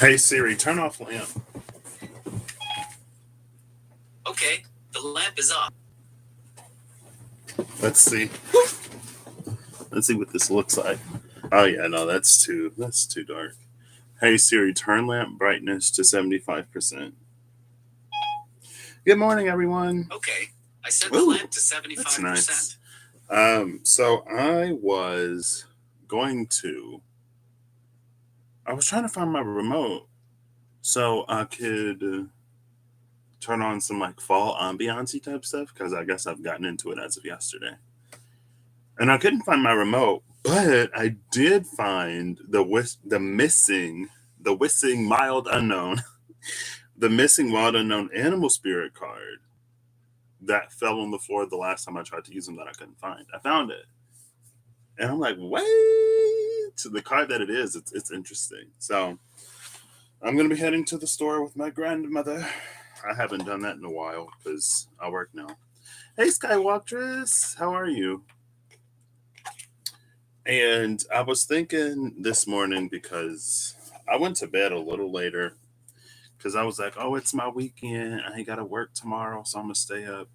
Hey Siri, turn off lamp. Okay, the lamp is off. Let's see. Let's see what this looks like. Oh yeah, no, that's too dark. Hey Siri, turn lamp brightness to 75%. Good morning, everyone. Okay, I set the Ooh, lamp to that's 75%. nice. So I was trying to find my remote so I could turn on some like fall ambiance type stuff because I guess I've gotten into it as of yesterday. And I couldn't find my remote, but I did find the missing mild unknown, the missing wild unknown animal spirit card that fell on the floor the last time I tried to use them that I couldn't find. I found it, and I'm like, wait, the card that it is, it's interesting. So I'm gonna be heading to the store with my grandmother. I haven't done that in a while because I work now. Hey, Skywalkeress, how are you? And I was thinking this morning because I went to bed a little later because I was like, oh, it's my weekend. I ain't got to work tomorrow, so I'm going to stay up.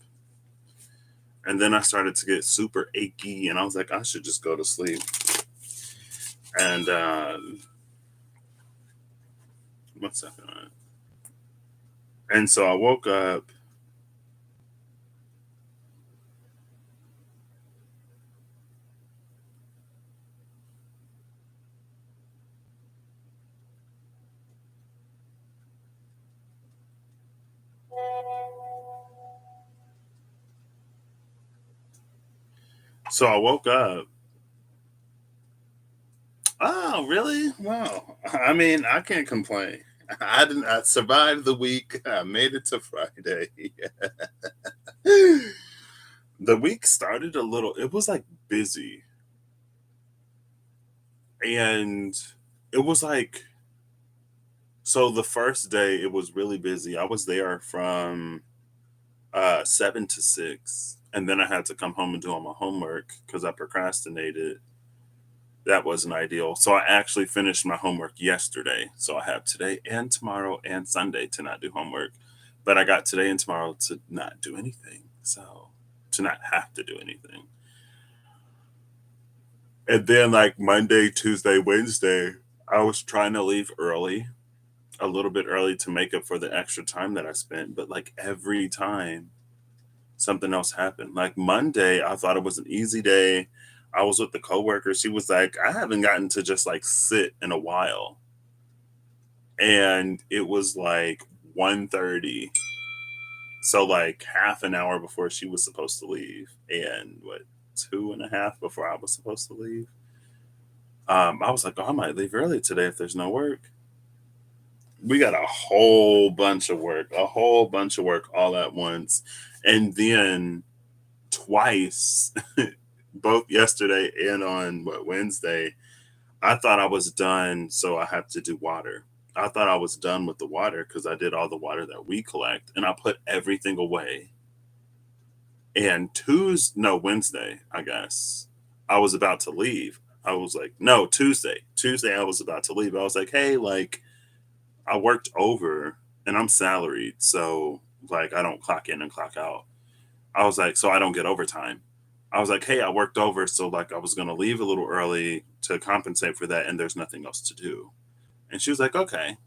And then I started to get super achy, and I was like, I should just go to sleep. And one second. And so I woke up. So I woke up. Oh, really? Wow. I mean, I can't complain. I didn't. I survived the week. I made it to Friday. The week started a little. It was like busy, and it was like so. The first day, it was really busy. I was there from 7 to 6, and then I had to come home and do all my homework because I procrastinated. That wasn't ideal. So I actually finished my homework yesterday. So I have today and tomorrow and Sunday to not do homework. But I got today and tomorrow to not do anything. So to not have to do anything. And then like Monday, Tuesday, Wednesday, I was trying to leave early, a little bit early to make up for the extra time that I spent. But like every time something else happened. Like Monday, I thought it was an easy day. I was with the coworker. She was like, I haven't gotten to just like sit in a while. And it was like 1:30, so like half an hour before she was supposed to leave, and what, two and a half before I was supposed to leave. I was like, oh, I might leave early today if there's no work. We got a whole bunch of work all at once, and then twice, both yesterday and on what, Wednesday, I thought I was done, so I have to do water. I thought I was done with the water because I did all the water that we collect, and I put everything away. And Wednesday, I guess, I was about to leave. I was like, no, Tuesday, I was about to leave. I was like, hey, like, I worked over and I'm salaried, so like, I don't clock in and clock out. I was like, so I don't get overtime. I was like, hey, I worked over, so like, I was gonna leave a little early to compensate for that, and there's nothing else to do. And she was like, okay.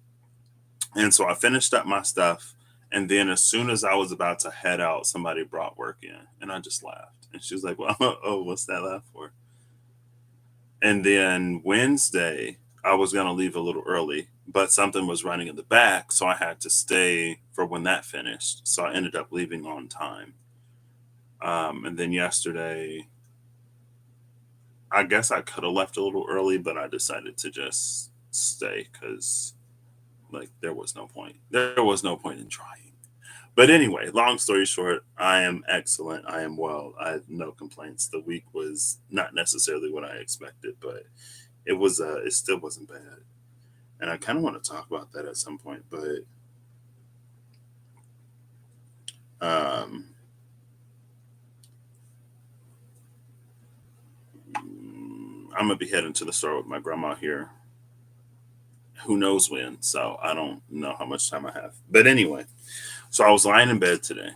And so I finished up my stuff. And then as soon as I was about to head out, somebody brought work in. And I just laughed. And she was like, well, oh, what's that laugh for? And then Wednesday, I was going to leave a little early, but something was running in the back. So I had to stay for when that finished. So I ended up leaving on time. And then yesterday, I guess I could have left a little early, but I decided to just stay because like there was no point. There was no point in trying. But anyway, long story short, I am excellent. I am well. I have no complaints. The week was not necessarily what I expected, but it still wasn't bad. And I kind of want to talk about that at some point, but um I'm gonna be heading to the store with my grandma here, who knows when. So I don't know how much time I have. But anyway, so I was lying in bed today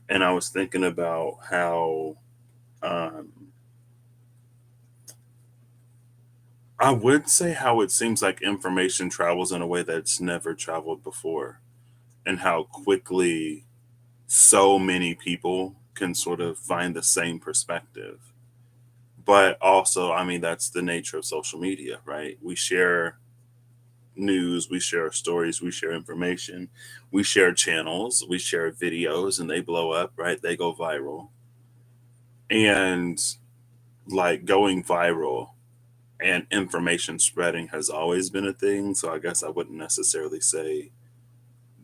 and I was thinking about how um, I would say how it seems like information travels in a way that's never traveled before, and how quickly so many people can sort of find the same perspective. But also, I mean, that's the nature of social media, right? We share news, we share stories, we share information, we share channels, we share videos, and they blow up, right? They go viral. And like going viral and information spreading has always been a thing. So I guess I wouldn't necessarily say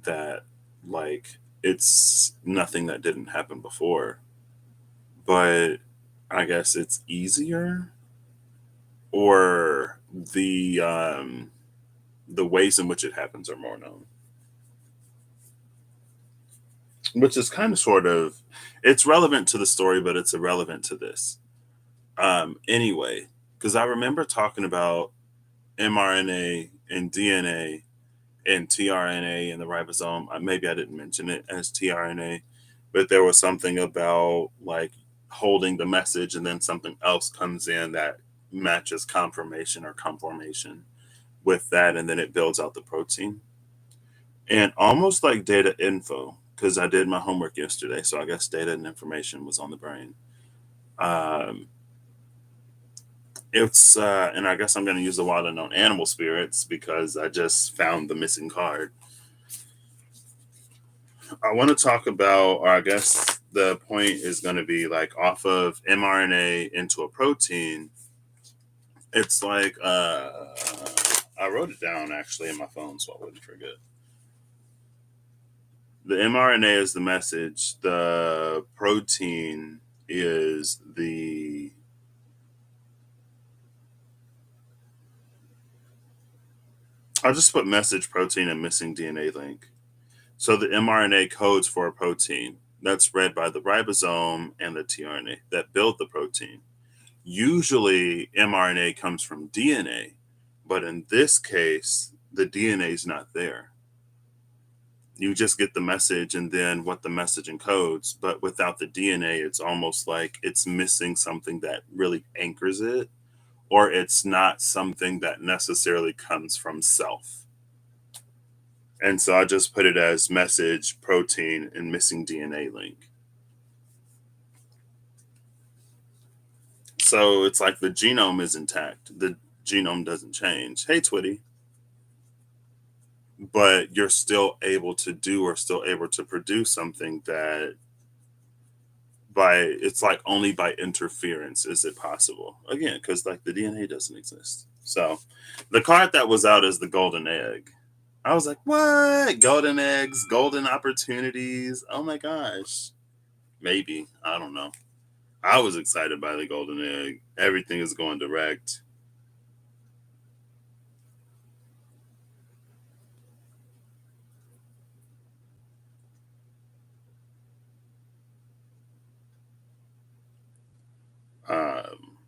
that like it's nothing that didn't happen before, but I guess it's easier, or the ways in which it happens are more known, which is kind of sort of, it's relevant to the story, but it's irrelevant to this. Anyway, because I remember talking about mRNA and DNA and tRNA and the ribosome. Maybe I didn't mention it as tRNA, but there was something about like holding the message and then something else comes in that matches confirmation or conformation with that, and then it builds out the protein. And almost like data info, because I did my homework yesterday, so I guess data and information was on the brain. Um, and I guess I'm going to use the wild unknown animal spirits because I just found the missing card. I want to talk about, or I guess the point is going to be like off of mRNA into a protein. It's like I wrote it down actually in my phone so I wouldn't forget. The mRNA is the message. The protein is the, I'll just put message, protein, and missing DNA link. So the mRNA codes for a protein that's read by the ribosome and the tRNA that build the protein. Usually mRNA comes from DNA, but in this case, the DNA is not there. You just get the message and then what the message encodes, but without the DNA, it's almost like it's missing something that really anchors it, or it's not something that necessarily comes from self. And so I just put it as message, protein, and missing DNA link. So it's like the genome is intact. The genome doesn't change. Hey, Twitty. But you're still able to do or still able to produce something that by, it's like only by interference is it possible. Again, because like the DNA doesn't exist. So the card that was out is the golden egg. I was like, what? Golden eggs, golden opportunities. Oh my gosh. Maybe. I don't know. I was excited by the golden egg. Everything is going direct. Um,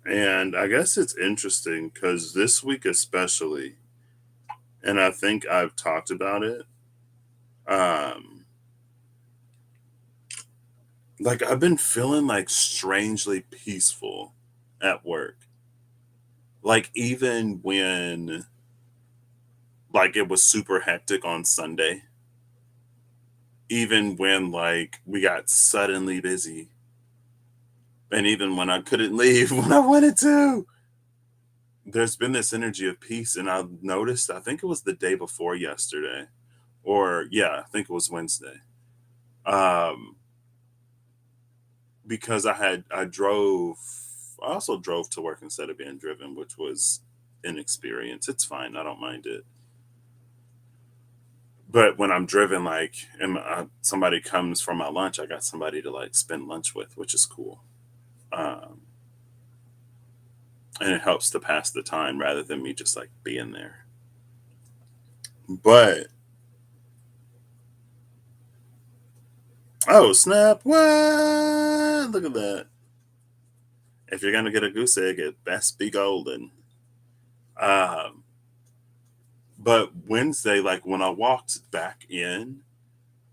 and I guess it's interesting because this week, especially, and I think I've talked about it. Um, like I've been feeling like strangely peaceful at work. Like even when like it was super hectic on Sunday, even when like we got suddenly busy, and even when I couldn't leave when I wanted to, there's been this energy of peace. And I noticed, I think it was the day before yesterday, or yeah, I think it was Wednesday. Um, because I also drove to work instead of being driven, which was an experience. It's fine. I don't mind it. But when I'm driven, like, and somebody comes for my lunch, I got somebody to like spend lunch with, which is cool. Um, and it helps to pass the time rather than me just like being there. But oh snap! What? Look at that! If you're gonna get a goose egg, it best be golden. Um, but Wednesday, like when I walked back in,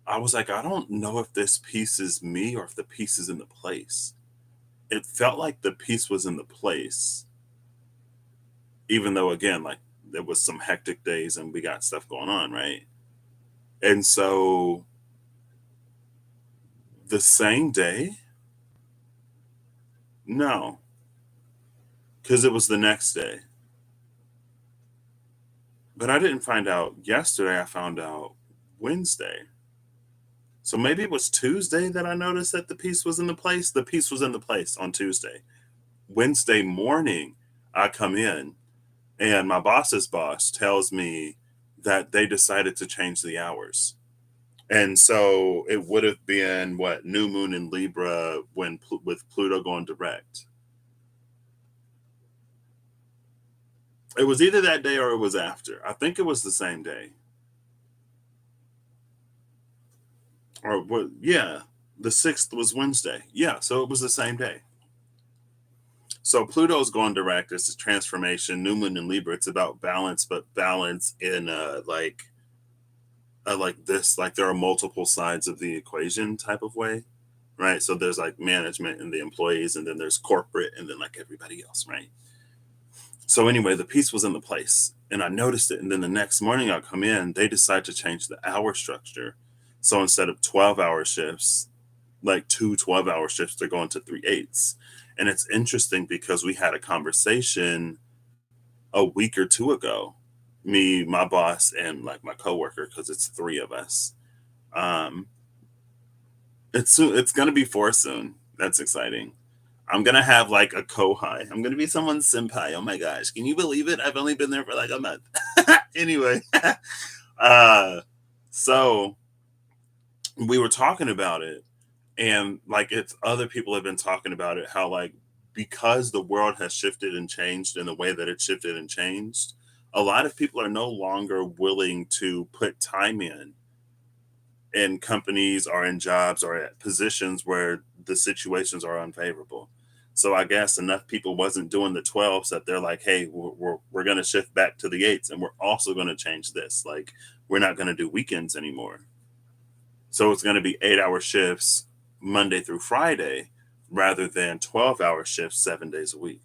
I was like, I don't know if this piece is me or if the piece is in the place. It felt like the piece was in the place, even though again, like there was some hectic days and we got stuff going on, right? And so the same day, no, because it was the next day. But I didn't find out yesterday. I found out Wednesday. So maybe it was Tuesday that I noticed that the piece was in the place. The piece was in the place on Tuesday. Wednesday morning, I come in and my boss's boss tells me that they decided to change the hours. And so it would have been what new moon in Libra when with Pluto going direct. It was either that day or it was after. I think it was the same day. Or what? Yeah, the 6th was Wednesday. Yeah, so it was the same day. So Pluto's going direct. It's a transformation. New moon in Libra. It's about balance, but balance in like this. Like there are multiple sides of the equation type of way, right? So there's like management and the employees, and then there's corporate, and then like everybody else, right? So anyway, the piece was in the place, and I noticed it. And then the next morning, I come in. They decide to change the hour structure. So instead of 12-hour shifts, like 2 12-hour shifts, they're going to 3/8. And it's interesting because we had a conversation a week or two ago, me, my boss, and like my coworker, because it's three of us. Um, it's soon. It's gonna be four soon. That's exciting. I'm gonna have like a kohai. I'm gonna be someone's senpai. Oh my gosh, can you believe it? I've only been there for like a month. Anyway, uh, so we were talking about it, and like it's other people have been talking about it, how like because the world has shifted and changed in the way that it shifted and changed, a lot of people are no longer willing to put time in companies or in jobs or at positions where the situations are unfavorable. So I guess enough people wasn't doing the 12s that they're like, hey, we're going to shift back to the 8s, and we're also going to change this. Like we're not going to do weekends anymore. So it's going to be 8-hour shifts Monday through Friday rather than 12-hour shifts 7 days a week,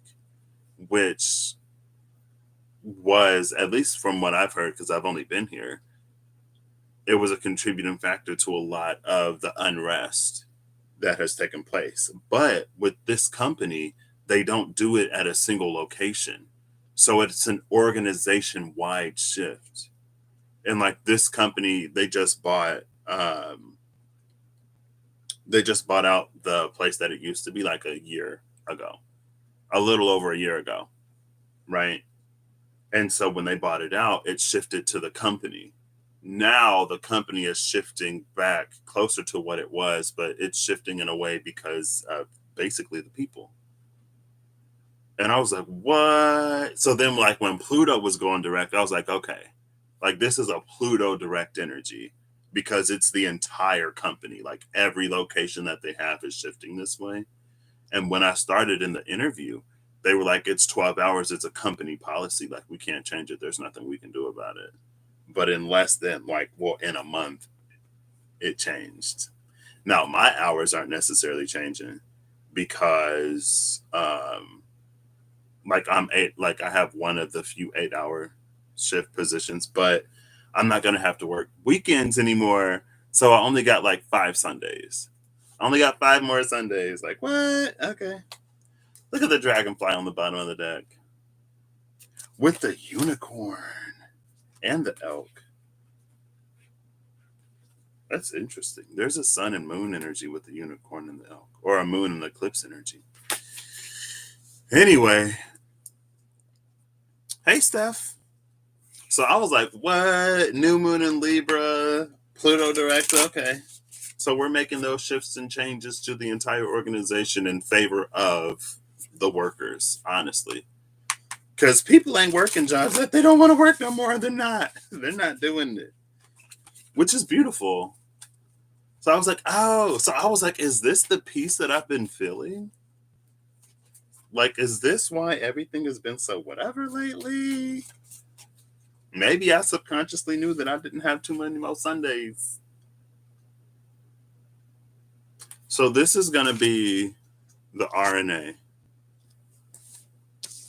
which was, at least from what I've heard, because I've only been here, it was a contributing factor to a lot of the unrest that has taken place. But with this company, they don't do it at a single location. So it's an organization wide shift. And like this company, they just bought out the place that it used to be like a year ago, a little over a year ago, right? And so when they bought it out, it shifted to the company. Now the company is shifting back closer to what it was, but it's shifting in a way because of basically the people. And I was like, what? So then, like, when Pluto was going direct, I was like, okay, like, this is a Pluto direct energy because it's the entire company. Like, every location that they have is shifting this way. And when I started in the interview, they were like, it's 12 hours. It's a company policy. Like, we can't change it. There's nothing we can do about it. But in less than, like, well, in a month, it changed. Now, my hours aren't necessarily changing because, like I'm eight, like I have one of the few 8-hour shift positions, but I'm not gonna have to work weekends anymore. So I only got like 5 Sundays. I only got 5 more Sundays. Like what? Okay. Look at the dragonfly on the bottom of the deck with the unicorn and the elk. That's interesting. There's a sun and moon energy with the unicorn and the elk, or a moon and eclipse energy. Anyway, hey Steph. So I was like, what? New moon in Libra, Pluto direct. Okay. So we're making those shifts and changes to the entire organization in favor of the workers, honestly. Because people ain't working jobs that they don't want to work no more. They're not. They're not doing it, which is beautiful. So I was like, oh, so I was like, is this the peace that I've been feeling? Like, is this why everything has been so whatever lately? Maybe I subconsciously knew that I didn't have too many more Sundays. So this is going to be the RNA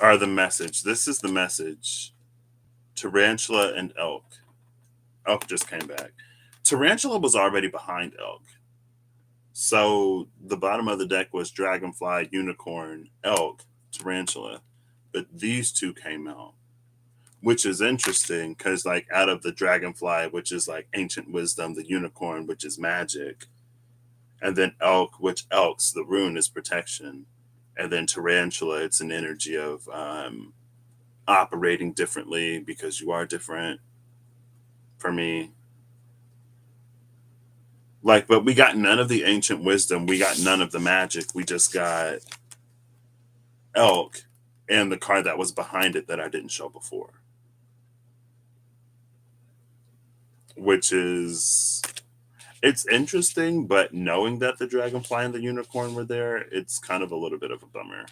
or the message. This is the message. Tarantula and elk. Elk just came back. Tarantula was already behind elk. So the bottom of the deck was dragonfly, unicorn, elk, tarantula. But these two came out, which is interesting because, like, out of the dragonfly, which is like ancient wisdom, the unicorn, which is magic, and then elk, which elks, the rune is protection, and then tarantula, it's an energy of operating differently because you are different for me. Like, but we got none of the ancient wisdom. We got none of the magic. We just got elk and the card that was behind it that I didn't show before. Which is, it's interesting, but knowing that the dragonfly and the unicorn were there, it's kind of a little bit of a bummer.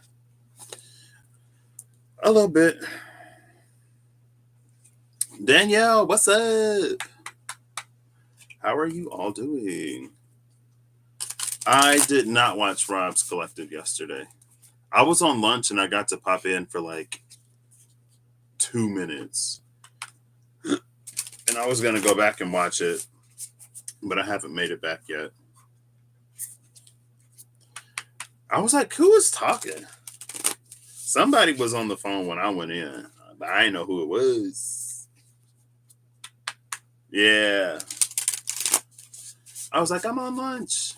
A little bit. Danielle, what's up? How are you all doing? I did not watch Rob's Collective yesterday. I was on lunch and I got to pop in for like 2 minutes. And I was going to go back and watch it, but I haven't made it back yet. I was like, who is talking? Somebody was on the phone when I went in, but I didn't know who it was. Yeah. I was like, I'm on lunch.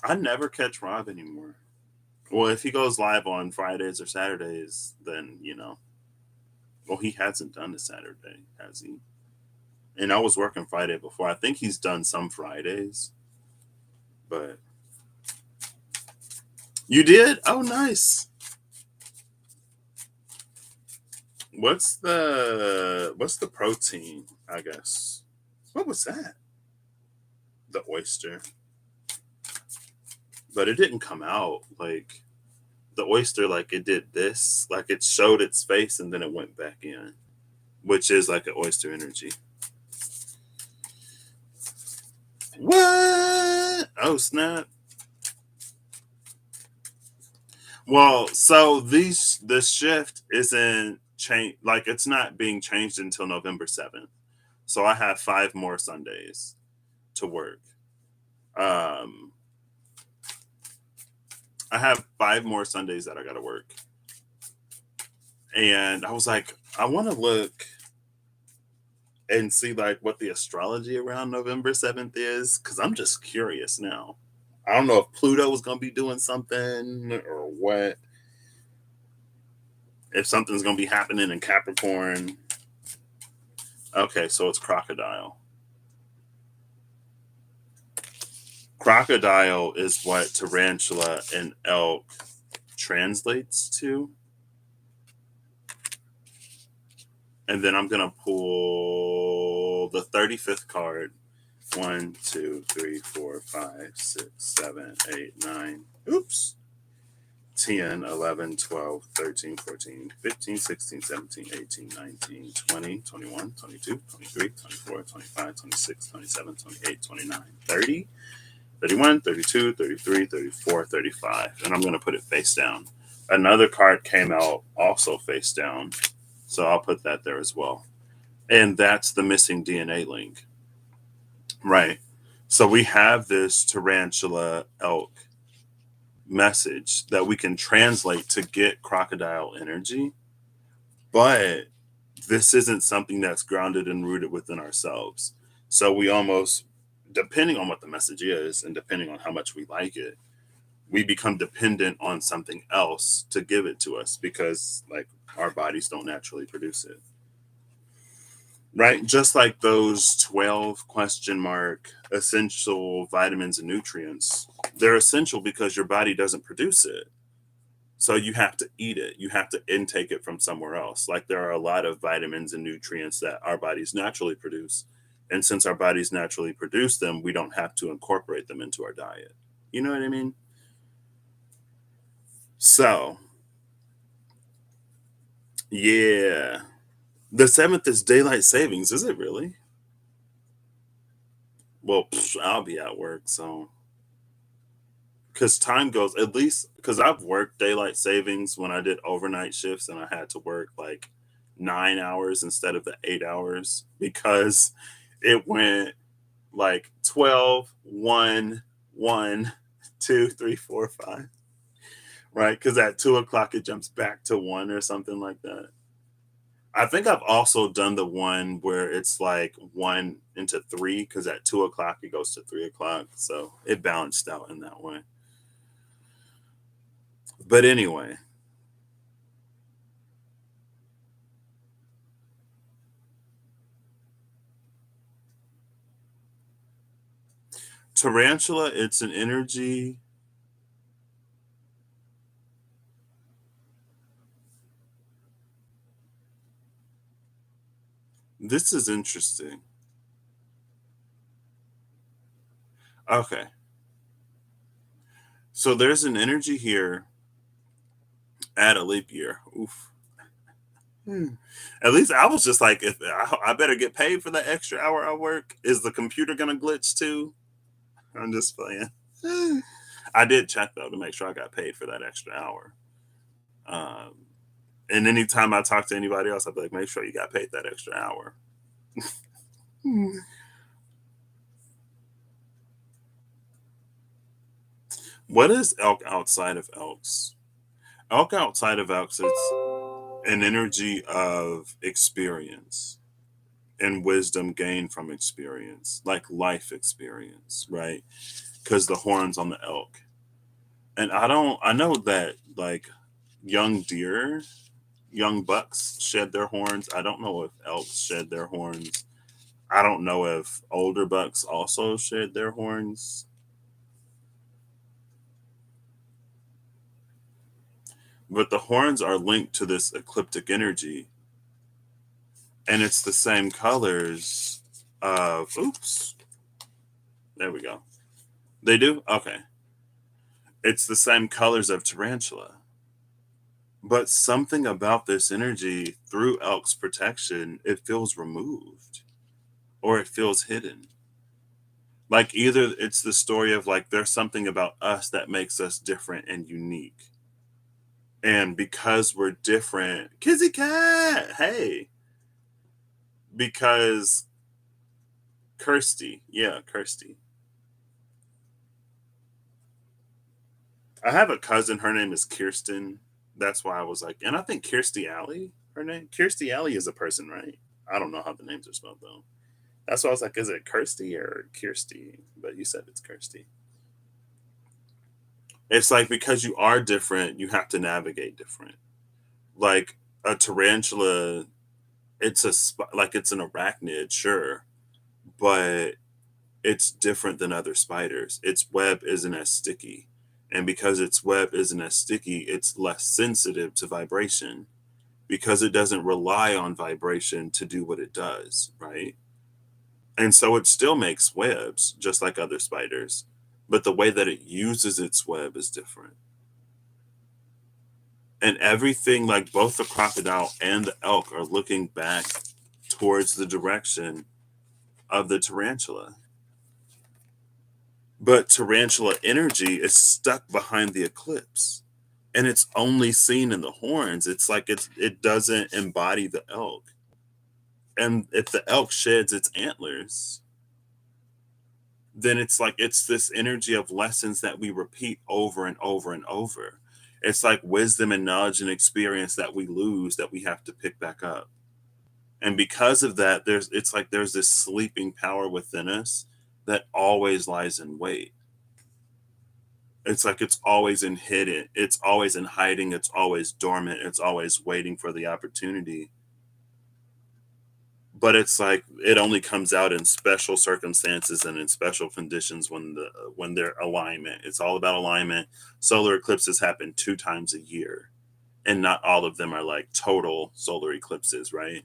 I never catch Rob anymore. Well, if he goes live on Fridays or Saturdays, then, you know. Well, he hasn't done a Saturday, has he? And I was working Friday before. I think he's done some Fridays. But you did? Oh, nice. What's the protein, I guess? What was that? The oyster. But it didn't come out like the oyster, like it did this, like it showed its face and then it went back in, which is like an oyster energy. What? Oh, snap. Well, so this shift isn't change, like it's not being changed until November 7th. So I have 5 more Sundays to work. I have 5 more Sundays that I got to work. And I was like, I want to look and see like what the astrology around November 7th is, because I'm just curious now. I don't know if Pluto was going to be doing something or what. If something's going to be happening in Capricorn. Okay, so it's crocodile. Crocodile is what tarantula and elk translates to. And then I'm going to pull the 35th card. 1, 2, 3, 4, 5, 6, 7, 8, 9. Oops. 10, 11, 12, 13, 14, 15, 16, 17, 18, 19, 20, 21, 22, 23, 24, 25, 26, 27, 28, 29, 30, 31, 32, 33, 34, 35. And I'm going to put it face down. Another card came out also face down. So I'll put that there as well. And that's the missing DNA link. Right. So we have this tarantula elk message that we can translate to get crocodile energy. But this isn't something that's grounded and rooted within ourselves. So we almost, depending on what the message is and depending on how much we like it, we become dependent on something else to give it to us because like our bodies don't naturally produce it. Right? Just like those 12 question mark essential vitamins and nutrients, they're essential because your body doesn't produce it. So you have to eat it. You have to intake it from somewhere else. Like there are a lot of vitamins and nutrients that our bodies naturally produce. And since our bodies naturally produce them, we don't have to incorporate them into our diet. You know what I mean? So, yeah. The seventh is daylight savings. Is it really? Well, I'll be at work. So, because time goes, at least, because I've worked daylight savings when I did overnight shifts and I had to work like 9 hours instead of the 8 hours because it went like 12, 1, 1, 2, 3, 4, 5, right? Because at 2 o'clock it jumps back to 1 or something like that. I think I've also done the one where it's like 1 into 3 because at 2 o'clock it goes to 3 o'clock. So it balanced out in that way. But anyway, tarantula, it's an energy. This is interesting. Okay. So there's an energy here at a leap year. Oof. Hmm. At least I was just like, if I better get paid for that extra hour I work. Is the computer gonna glitch too? I'm just playing. I did check though to make sure I got paid for that extra hour. Um, and anytime I talk to anybody else, I'd be like, make sure you got paid that extra hour. Hmm. What is elk outside of elks? Elk outside of elks, it's an energy of experience and wisdom gained from experience, like life experience, right? Because the horns on the elk. And I know that like young deer, young bucks shed their horns. I don't know if elks shed their horns. I don't know if older bucks also shed their horns. But the horns are linked to this ecliptic energy. And it's the same colors of, oops, there we go. They do? Okay. It's the same colors of tarantula. But something about this energy through elk's protection, it feels removed or it feels hidden. Like either it's the story of like there's something about us that makes us different and unique. And because we're different, Kizzy Cat, hey, because Kirsty, yeah, Kirsty. I have a cousin, her name is Kirsten. That's why I was like, and I think Kirstie Alley, her name. Kirstie Alley is a person, right? I don't know how the names are spelled though. That's why I was like, is it Kirsty or Kirsty? But you said it's Kirsty. It's like because you are different, you have to navigate different. Like a tarantula, like it's an arachnid, sure, but it's different than other spiders. Its web isn't as sticky. And because its web isn't as sticky, it's less sensitive to vibration because it doesn't rely on vibration to do what it does, right? And so it still makes webs just like other spiders, but the way that it uses its web is different. And everything, like both the crocodile and the elk, are looking back towards the direction of the tarantula. But tarantula energy is stuck behind the eclipse and it's only seen in the horns. It's like it doesn't embody the elk. And if the elk sheds its antlers, then it's like it's this energy of lessons that we repeat over and over and over. It's like wisdom and knowledge and experience that we lose that we have to pick back up. And because of that, it's like there's this sleeping power within us that always lies in wait. It's like it's always in hidden, it's always in hiding, it's always dormant, it's always waiting for the opportunity. but it's like it only comes out in special circumstances and in special conditions when they're alignment. It's all about alignment. Solar eclipses happen 2 times a year, and not all of them are like total solar eclipses, right?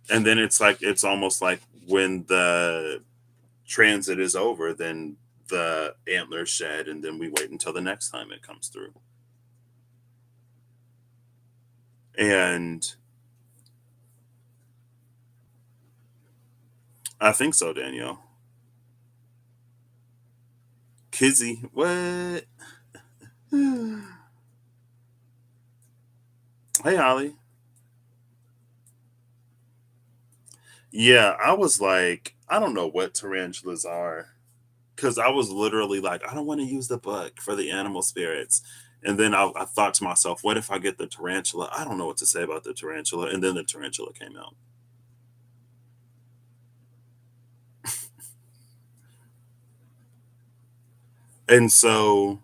And then it's like it's almost like when the transit is over, then the antlers shed, and then we wait until the next time it comes through. And I think so, Danielle. Kizzy, what? Hey, Holly. Yeah, I was like, I don't know what tarantulas are. Because I was literally like, I don't want to use the book for the animal spirits. And then I thought to myself, what if I get the tarantula? I don't know what to say about the tarantula. And then the tarantula came out. And so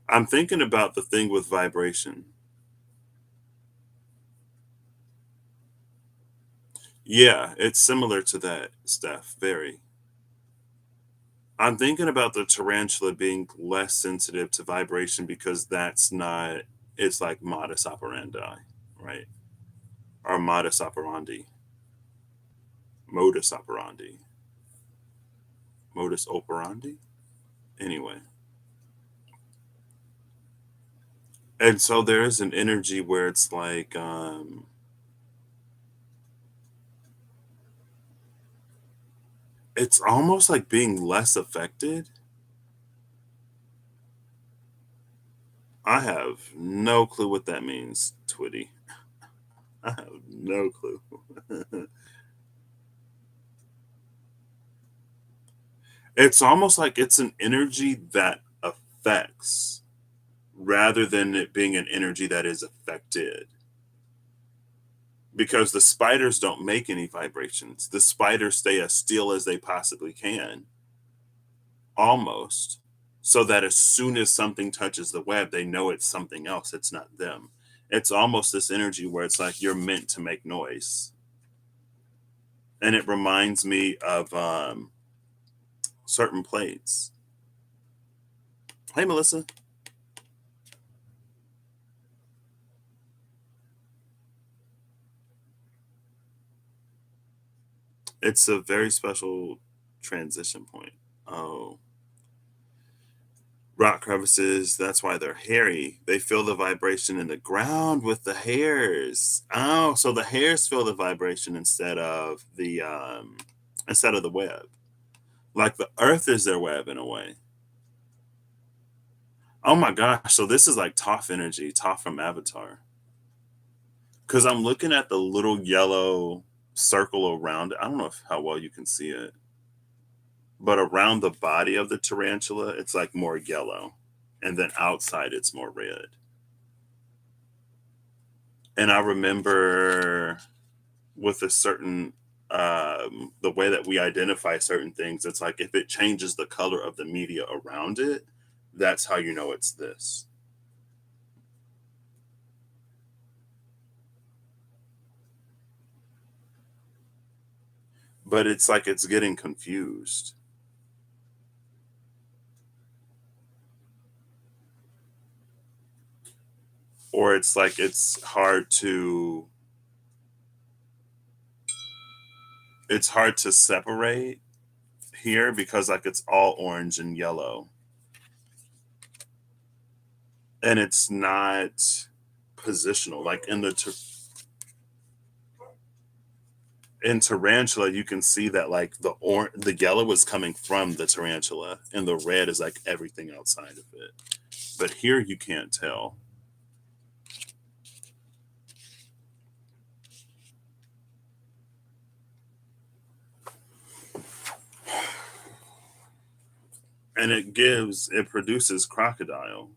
I'm thinking about the thing with vibration. Yeah, it's similar to that, Steph, very. I'm thinking about the tarantula being less sensitive to vibration because that's not, it's like modus operandi, right? Or modus operandi, modus operandi, modus operandi. Anyway, and so there is an energy where it's like, it's almost like being less affected. I have no clue what that means, Twitty. I have no clue. It's almost like it's an energy that affects rather than it being an energy that is affected. Because the spiders don't make any vibrations. The spiders stay as still as they possibly can, almost, so that as soon as something touches the web, they know it's something else. It's not them. It's almost this energy where it's like you're meant to make noise. And it reminds me of certain plates. Hey, Melissa. It's a very special transition point. Oh, rock crevices, that's why they're hairy. They feel the vibration in the ground with the hairs. Oh, so the hairs feel the vibration instead of the web. Like the earth is their web in a way. Oh my gosh, so this is like Toph energy, Toph from Avatar. Cuz I'm looking at the little yellow circle around it. I don't know how well you can see it. But around the body of the tarantula, it's like more yellow. And then outside it's more red. And I remember with a certain the way that we identify certain things, it's like if it changes the color of the media around it, that's how you know it's this. But it's like it's getting confused. Or it's like it's hard to separate here because like it's all orange and yellow. And it's not positional. Like in tarantula, you can see that like the yellow is coming from the tarantula, and the red is like everything outside of it. But here you can't tell. And it produces crocodile.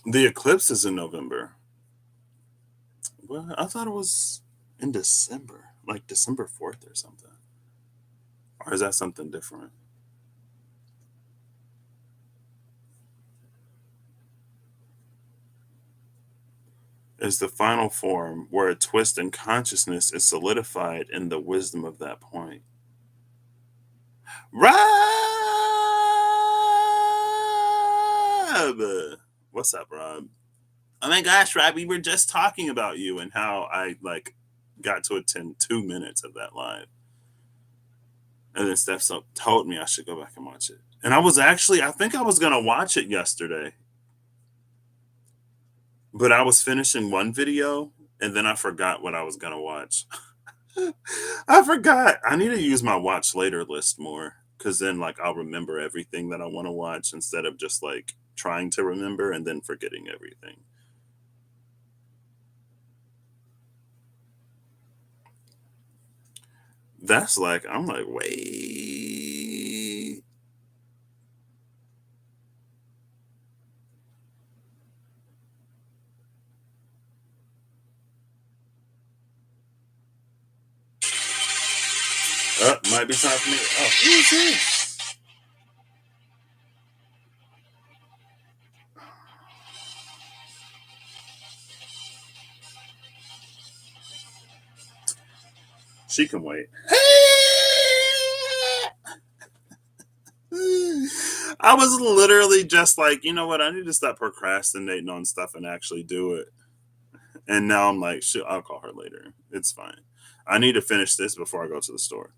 The eclipse is in November. Well, I thought it was in December, like December 4th or something. Or is that something different? Is the final form where a twist in consciousness is solidified in the wisdom of that point. Rob! What's up, Rob? Oh my gosh, Rob, we were just talking about you and how I like got to attend 2 minutes of that live. And then told me I should go back and watch it. And I think I was going to watch it yesterday, but I was finishing one video and then I forgot what I was going to watch. I forgot. I need to use my watch later list more because then, like, I'll remember everything that I want to watch instead of just like trying to remember and then forgetting everything. That's like, I'm like, wait. Might be time for me. Oh, who is this? She can wait. I was literally just like, you know what? I need to stop procrastinating on stuff and actually do it. And now I'm like, shit, I'll call her later. It's fine. I need to finish this before I go to the store.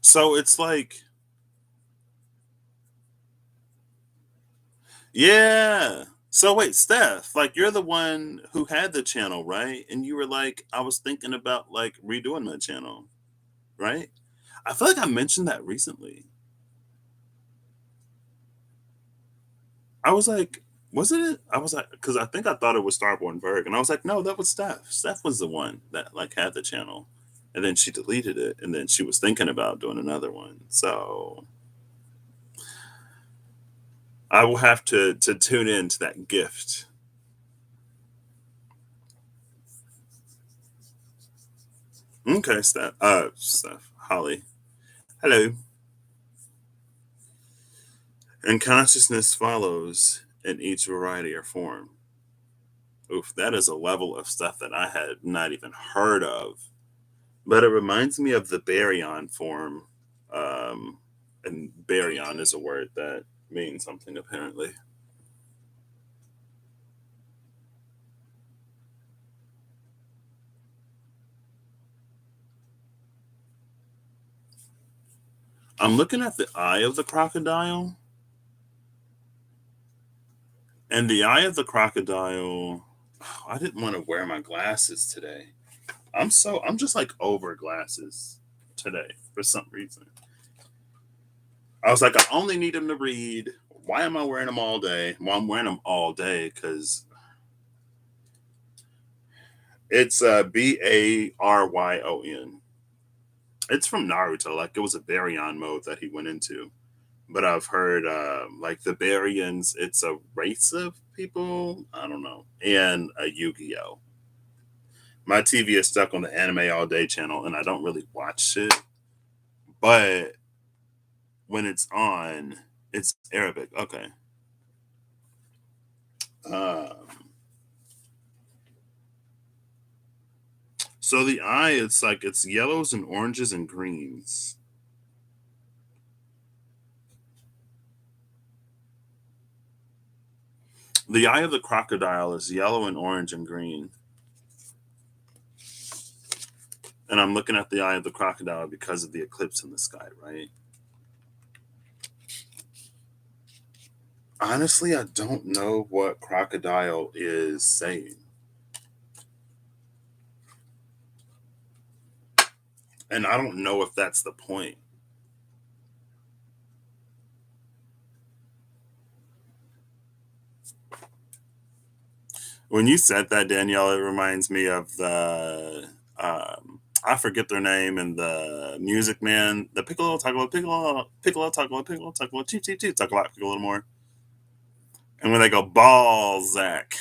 So it's like, yeah. So wait, Steph, like you're the one who had the channel, right? And you were like, I was thinking about like redoing my channel, right? I feel like I mentioned that recently. I was like, wasn't it? I was like, because I think I thought it was Starborn Berg, and I was like, no, that was Steph. Steph was the one that like had the channel, and then she deleted it, and then she was thinking about doing another one. So I will have to tune in to that gift. Okay, Steph. Steph. Holly. Hello. And consciousness follows in each variety or form. Oof, that is a level of stuff that I had not even heard of. But it reminds me of the baryon form. Um, and baryon is a word that means something apparently. I'm looking at the eye of the crocodile, and the eye of the crocodile. I didn't want to wear my glasses today. I'm just like over glasses today for some reason. I was like, I only need them to read. Why am I wearing them all day? Well, I'm wearing them all day because it's Baryon. It's from Naruto. Like it was a Baryon mode that he went into. But I've heard like the Baryons, it's a race of people. I don't know. And a Yu-Gi-Oh. My TV is stuck on the anime all day channel, and I don't really watch it. But when it's on, it's Arabic. Okay. Um, so the eye, it's like it's yellows and oranges and greens. The eye of the crocodile is yellow and orange and green. And I'm looking at the eye of the crocodile because of the eclipse in the sky, right? Honestly, I don't know what crocodile is saying. And I don't know if that's the point. When you said that, Danielle, it reminds me of the I forget their name, and the Music Man, the Piccolo, talk a little Piccolo, Piccolo, talk a little Piccolo, talk a little cheep, cheep, cheep, talk a lot, a little more. And when they go Balzac,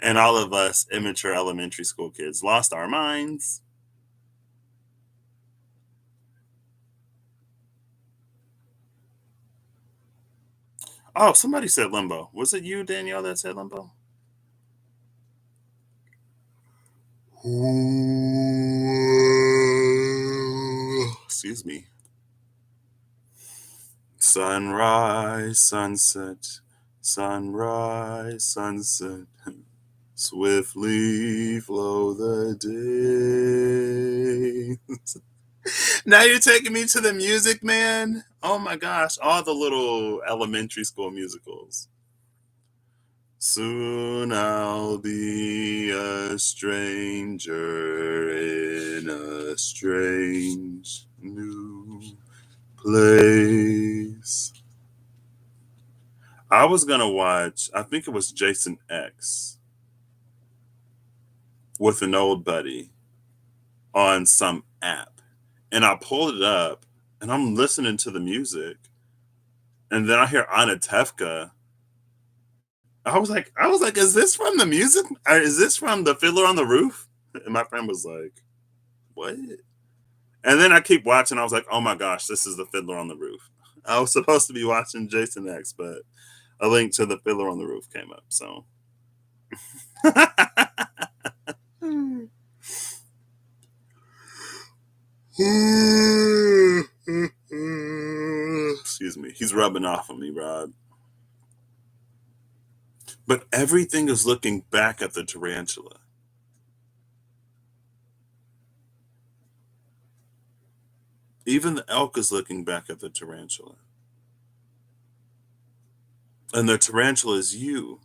and all of us immature elementary school kids lost our minds. Oh, somebody said limbo. Was it you, Danielle, that said limbo? Excuse me. Sunrise, sunset, sunrise, sunset. Swiftly flow the days. Now you're taking me to the Music Man. Oh my gosh, all the little elementary school musicals. Soon I'll be a stranger in a strange new place. I was gonna watch, I think it was Jason X with an old buddy on some app. And I pulled it up and I'm listening to the music. And then I hear Anna Tefka. I was like, is this from the music? Is this from the Fiddler on the Roof? And my friend was like, what? And then I keep watching. I was like, oh my gosh, this is the Fiddler on the Roof. I was supposed to be watching Jason X, but a link to the Fiddler on the Roof came up. So, excuse me, he's rubbing off on me, Rod. But everything is looking back at the tarantula. Even the elk is looking back at the tarantula. And the tarantula is you.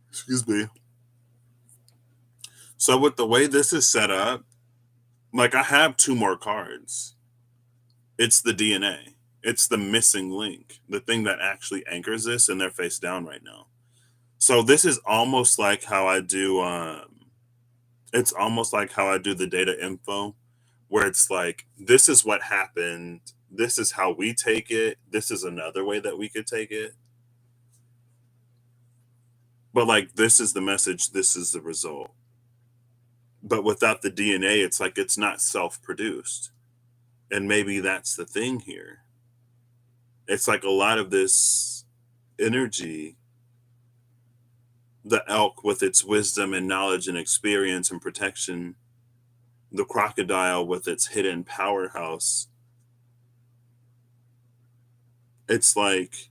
Excuse me. So, with the way this is set up, like I have two more cards. It's the DNA. It's the missing link, the thing that actually anchors this, and they're face down right now. So this is almost like how I do. It's almost like how I do the data info, where it's like this is what happened. This is how we take it. This is another way that we could take it. But like this is the message. This is the result. But without the DNA, it's like it's not self-produced, and maybe that's the thing here. It's like a lot of this energy, the elk with its wisdom and knowledge and experience and protection, the crocodile with its hidden powerhouse. It's like,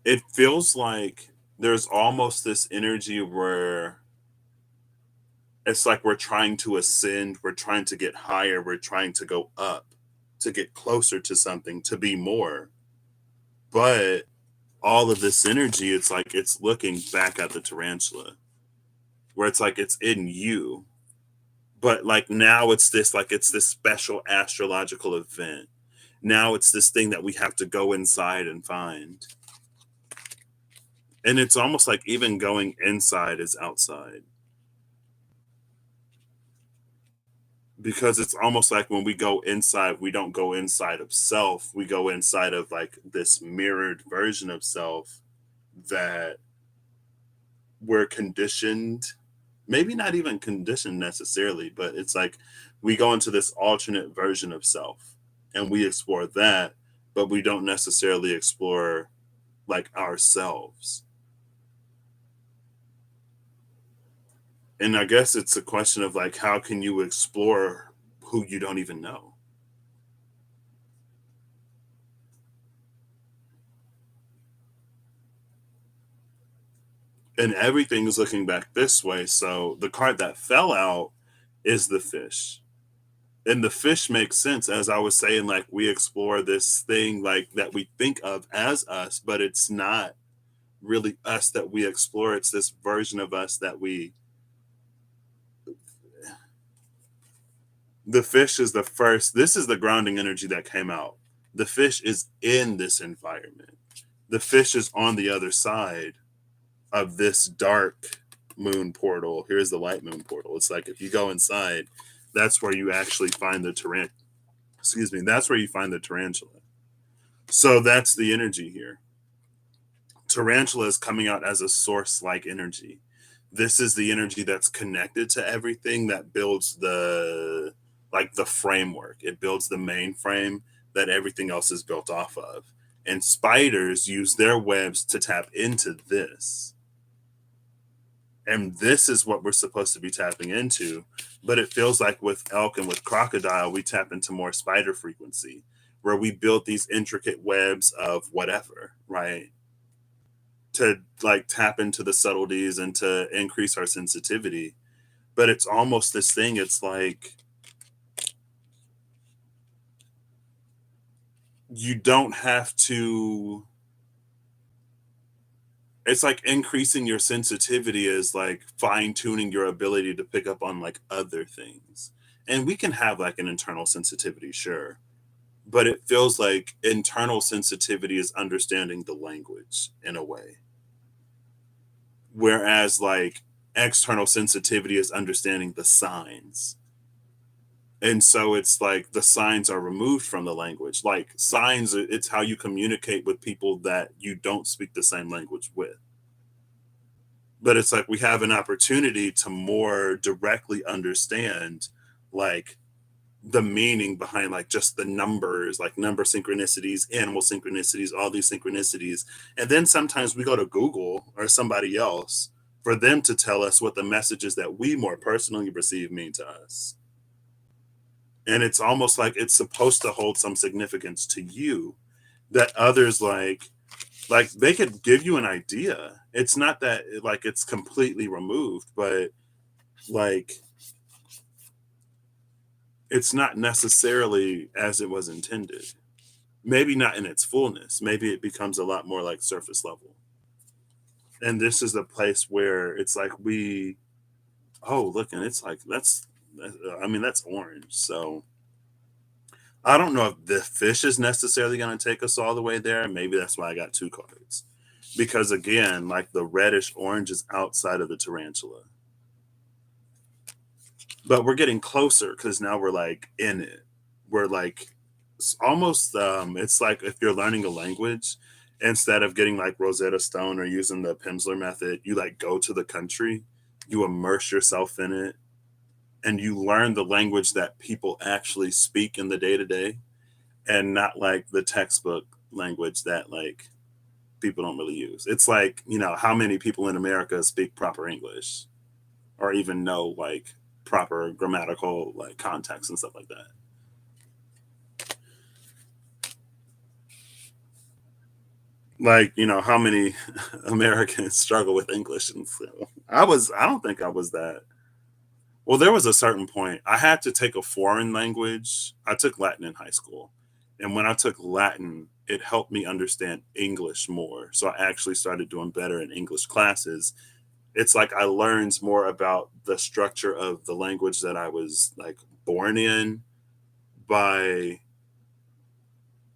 it feels like there's almost this energy where it's like we're trying to ascend, we're trying to get higher, we're trying to go up, to get closer to something, to be more. But all of this energy, it's like it's looking back at the tarantula, where it's like it's in you. But like now it's this, like it's this special astrological event. Now it's this thing that we have to go inside and find. And it's almost like even going inside is outside. Because it's almost like when we go inside, we don't go inside of self. We go inside of like this mirrored version of self that we're conditioned, maybe not even conditioned necessarily, but it's like we go into this alternate version of self and we explore that, but we don't necessarily explore like ourselves. And I guess it's a question of like, how can you explore who you don't even know? And everything is looking back this way. So the card that fell out is the fish. And the fish makes sense, as I was saying, like we explore this thing like that we think of as us, but it's not really us that we explore. It's this version of us that we The fish is the first. This is the grounding energy that came out. The fish is in this environment. The fish is on the other side of this dark moon portal. Here's the light moon portal. It's like if you go inside, that's where you actually find the tarantula. Excuse me. That's where you find the tarantula. So that's the energy here. Tarantula is coming out as a source like energy. This is the energy that's connected to everything that builds the framework. It builds the mainframe that everything else is built off of. And spiders use their webs to tap into this. And this is what we're supposed to be tapping into. But it feels like with elk and with crocodile, we tap into more spider frequency, where we build these intricate webs of whatever, right? To like tap into the subtleties and to increase our sensitivity. But it's almost this thing, it's like you don't have to, it's like increasing your sensitivity is like fine tuning your ability to pick up on like other things. And we can have like an internal sensitivity, sure, but it feels like internal sensitivity is understanding the language in a way, whereas like external sensitivity is understanding the signs. And so it's like the signs are removed from the language. Like signs, it's how you communicate with people that you don't speak the same language with. But it's like we have an opportunity to more directly understand like the meaning behind like just the numbers, like number synchronicities, animal synchronicities, all these synchronicities. And then sometimes we go to Google or somebody else for them to tell us what the messages that we more personally receive mean to us. And it's almost like it's supposed to hold some significance to you that others like they could give you an idea. It's not that like it's completely removed, but like it's not necessarily as it was intended. Maybe not in its fullness. Maybe it becomes a lot more like surface level. And this is the place where it's like we, oh, look, and it's like I mean, that's orange. So I don't know if the fish is necessarily going to take us all the way there. Maybe that's why I got two cards. Because again, like the reddish orange is outside of the tarantula. But we're getting closer because now we're like in it. We're like it's almost it's like if you're learning a language, instead of getting like Rosetta Stone or using the Pimsleur method, you like go to the country, you immerse yourself in it, and you learn the language that people actually speak in the day to day, and not like the textbook language that like people don't really use. It's like, you know, how many people in America speak proper English or even know like proper grammatical like context and stuff like that. Like, you know, how many Americans struggle with English, and so I don't think I was that. Well, there was a certain point I had to take a foreign language. I took Latin in high school. And when I took Latin, it helped me understand English more. So I actually started doing better in English classes. It's like I learned more about the structure of the language that I was like born in by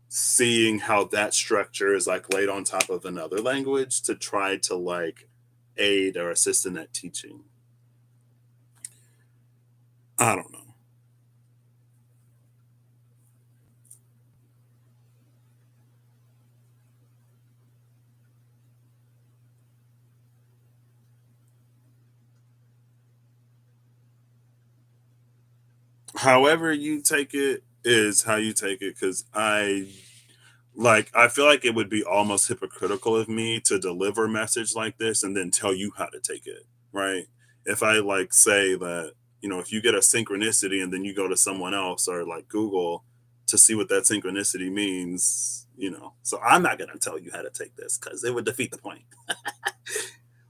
seeing how that structure is like laid on top of another language to try to like aid or assist in that teaching. I don't know. However you take it is how you take it, because I feel like it would be almost hypocritical of me to deliver a message like this and then tell you how to take it, right? If I like say that, you know, if you get a synchronicity and then you go to someone else or like Google to see what that synchronicity means, you know, so I'm not going to tell you how to take this because it would defeat the point.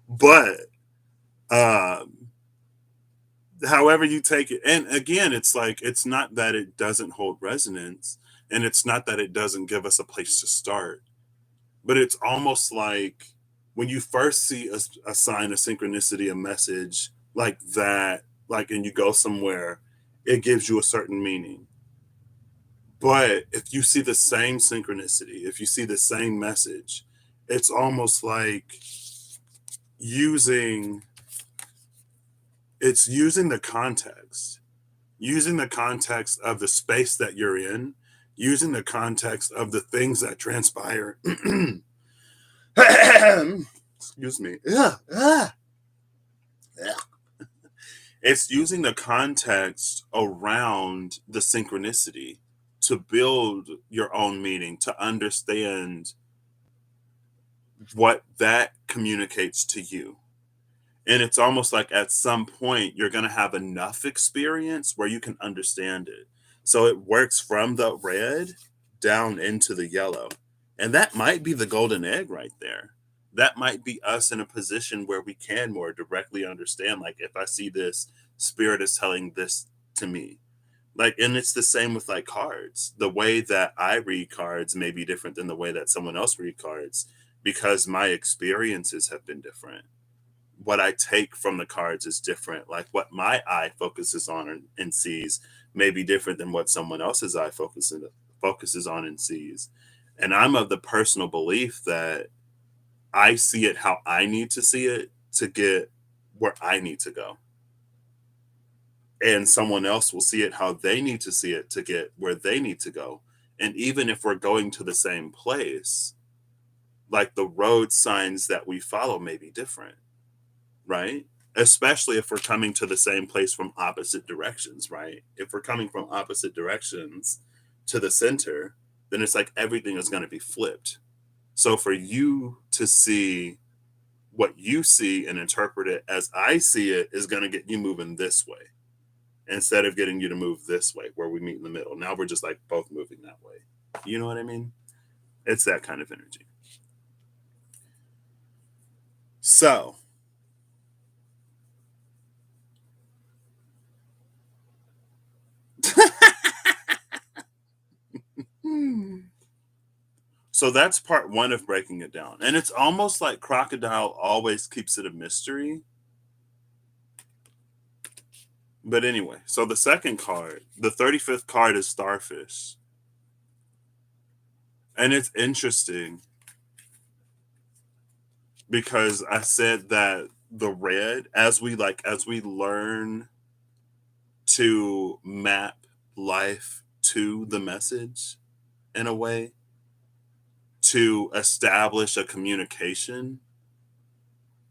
But um, however you take it, and again, it's like, it's not that it doesn't hold resonance and it's not that it doesn't give us a place to start, but it's almost like when you first see a sign, a synchronicity, a message like that, like, and you go somewhere it gives you a certain meaning. But if you see the same synchronicity, if you see the same message, it's almost like using it's using the context of the space that you're in, using the context of the things that transpire. Excuse me. Ugh, ugh, ugh. It's using the context around the synchronicity to build your own meaning, to understand what that communicates to you. And it's almost like at some point you're going to have enough experience where you can understand it. So it works from the red down into the yellow. And that might be the golden egg right there. That might be us in a position where we can more directly understand. Like, if I see this, spirit is telling this to me. Like, and it's the same with like cards. The way that I read cards may be different than the way that someone else read cards because my experiences have been different. What I take from the cards is different. Like, what my eye focuses on and sees may be different than what someone else's eye focuses on and sees. And I'm of the personal belief that I see it how I need to see it to get where I need to go. And someone else will see it how they need to see it to get where they need to go. And even if we're going to the same place, like the road signs that we follow may be different, right? Especially if we're coming to the same place from opposite directions, right? If we're coming from opposite directions to the center, then it's like everything is going to be flipped. So for you to see what you see and interpret it as I see it is going to get you moving this way instead of getting you to move this way where we meet in the middle. Now we're just like both moving that way. You know what I mean? It's that kind of energy. So, so that's part one of breaking it down. And it's almost like Crocodile always keeps it a mystery. But anyway, so the second card, the 35th card is Starfish. And it's interesting because I said that the red, as we learn to map life to the message in a way, to establish a communication.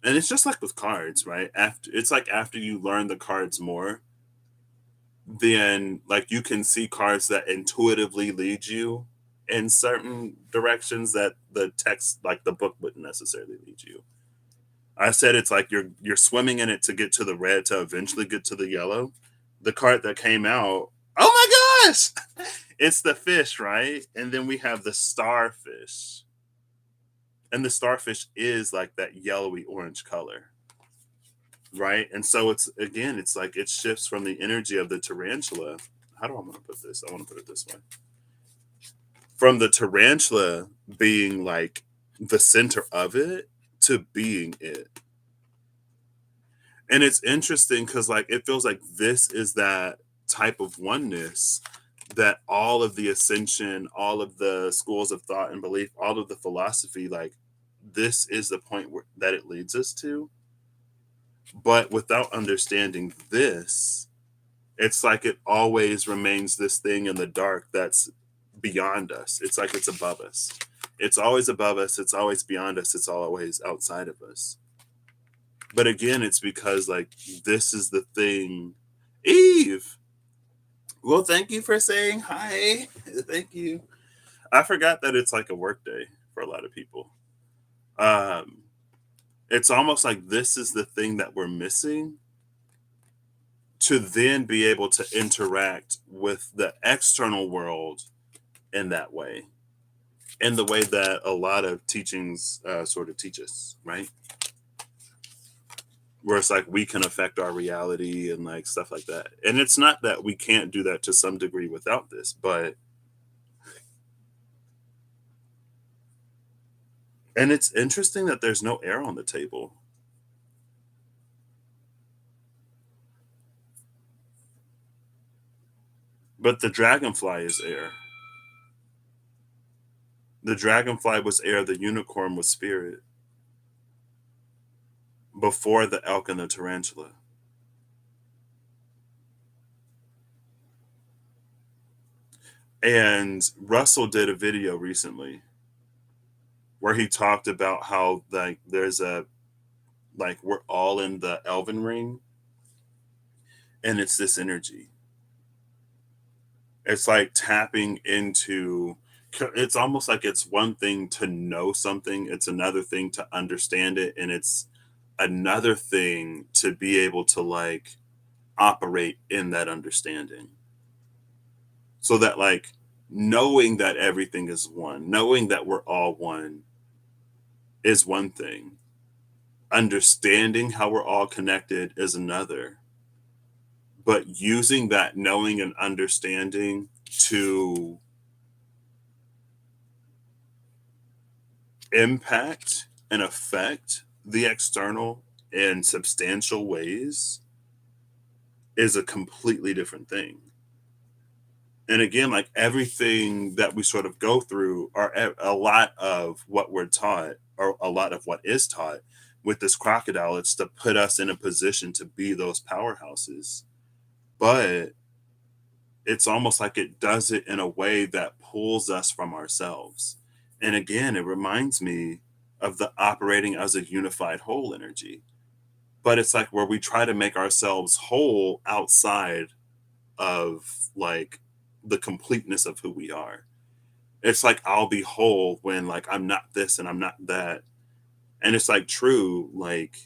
And it's just like with cards, right? After you learn the cards more, then like you can see cards that intuitively lead you in certain directions that the text, like the book, wouldn't necessarily lead you. I said it's like you're swimming in it to get to the red to eventually get to the yellow. The card that came out, oh my gosh, it's the fish, right? And then we have the starfish, and the starfish is like that yellowy orange color, right? And so it's like it shifts from the energy of the tarantula. How do I want to put this? I want to put it this way. From the tarantula being like the center of it to being it. And it's interesting because like it feels like this is that type of oneness that all of the ascension, all of the schools of thought and belief, all of the philosophy, like this is the point that it leads us to. But without understanding this, it's like it always remains this thing in the dark that's beyond us. It's like it's above us. It's always above us. It's always beyond us. It's always outside of us. But again, it's because like this is the thing. Eve. Well, thank you for saying hi. Thank you. I forgot that it's like a work day for a lot of people. Um, it's almost like this is the thing that we're missing to then be able to interact with the external world in that way, in the way that a lot of teachings sort of teach us, right? Where it's like we can affect our reality and like stuff like that. And it's not that we can't do that to some degree without this, but and it's interesting that there's no air on the table. But the dragonfly is air. The dragonfly was air, the unicorn was spirit before the elk and the tarantula. And Russell did a video recently where he talked about how like there's a like we're all in the Elven ring and it's this energy. It's like tapping into it's almost like it's one thing to know something, it's another thing to understand it, and it's another thing to be able to like operate in that understanding. So that like knowing that everything is one, knowing that we're all one is one thing. Understanding how we're all connected is another. But using that knowing and understanding to impact and affect the external in substantial ways is a completely different thing. And again, like everything that we sort of go through, or a lot of what we're taught, or a lot of what is taught with this crocodile, it's to put us in a position to be those powerhouses. But it's almost like it does it in a way that pulls us from ourselves. And again, it reminds me of the operating as a unified whole energy. But it's like where we try to make ourselves whole outside of like the completeness of who we are. It's like I'll be whole when like I'm not this and I'm not that. And it's like true, like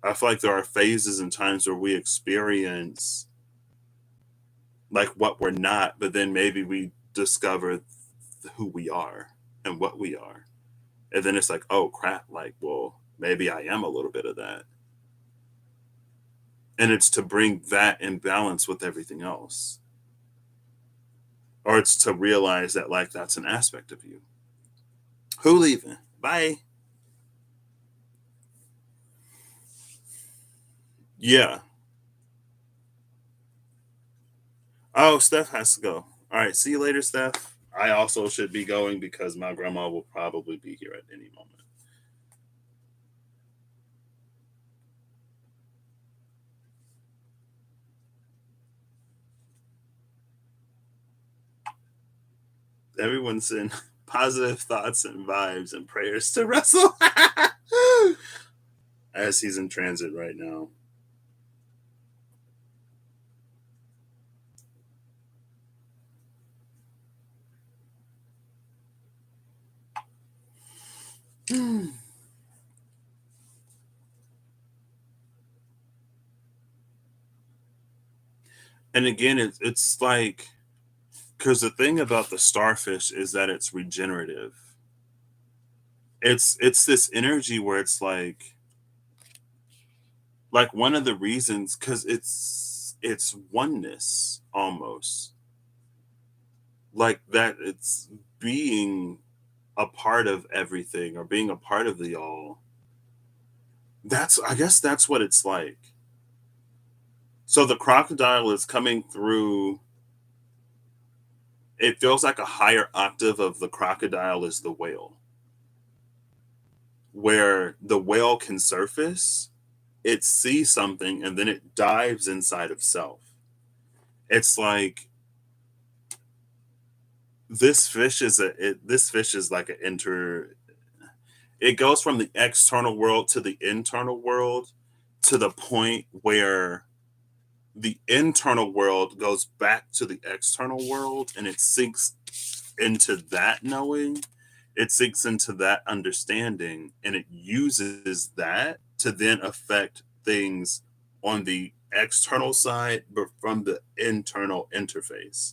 I feel like there are phases and times where we experience like what we're not, but then maybe we discover who we are and what we are. And then it's like, oh crap, like, well, maybe I am a little bit of that. And it's to bring that in balance with everything else. Or it's to realize that like that's an aspect of you. Who leaving? Bye. Yeah. Oh, Steph has to go. All right. See you later, Steph. I also should be going because my grandma will probably be here at any moment. Everyone send positive thoughts and vibes and prayers to Russell as he's in transit right now. And again, it's like, because the thing about the starfish is that it's regenerative. It's this energy where it's like one of the reasons, because it's oneness almost, like that it's being a part of everything or being a part of the all. That's, I guess that's what it's like. So the crocodile is coming through. It feels like a higher octave of the crocodile is the whale, where the whale can surface, it sees something, and then it dives inside of self. It's like this fish is like an it goes from the external world to the internal world, to the point where the internal world goes back to the external world and it sinks into that knowing, it sinks into that understanding, and it uses that to then affect things on the external side, but from the internal interface,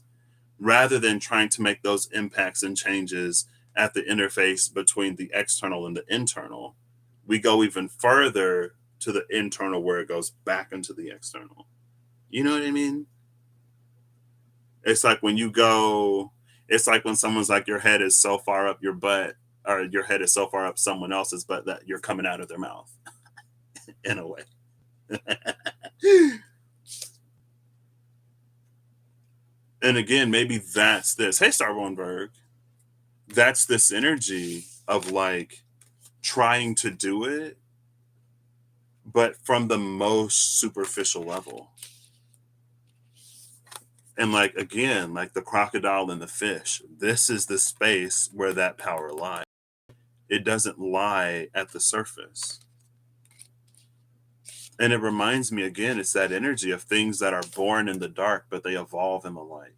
rather than trying to make those impacts and changes at the interface between the external and the internal. We go even further to the internal where it goes back into the external. You know what I mean? It's like when you go, it's like when someone's like, your head is so far up your butt, or your head is so far up someone else's butt that you're coming out of their mouth in a way. And again, maybe that's this. Hey, Starbornberg. That's this energy of like trying to do it, but from the most superficial level. And like again, like the crocodile and the fish, this is the space where that power lies. It doesn't lie at the surface. And it reminds me again, it's that energy of things that are born in the dark, but they evolve in the light.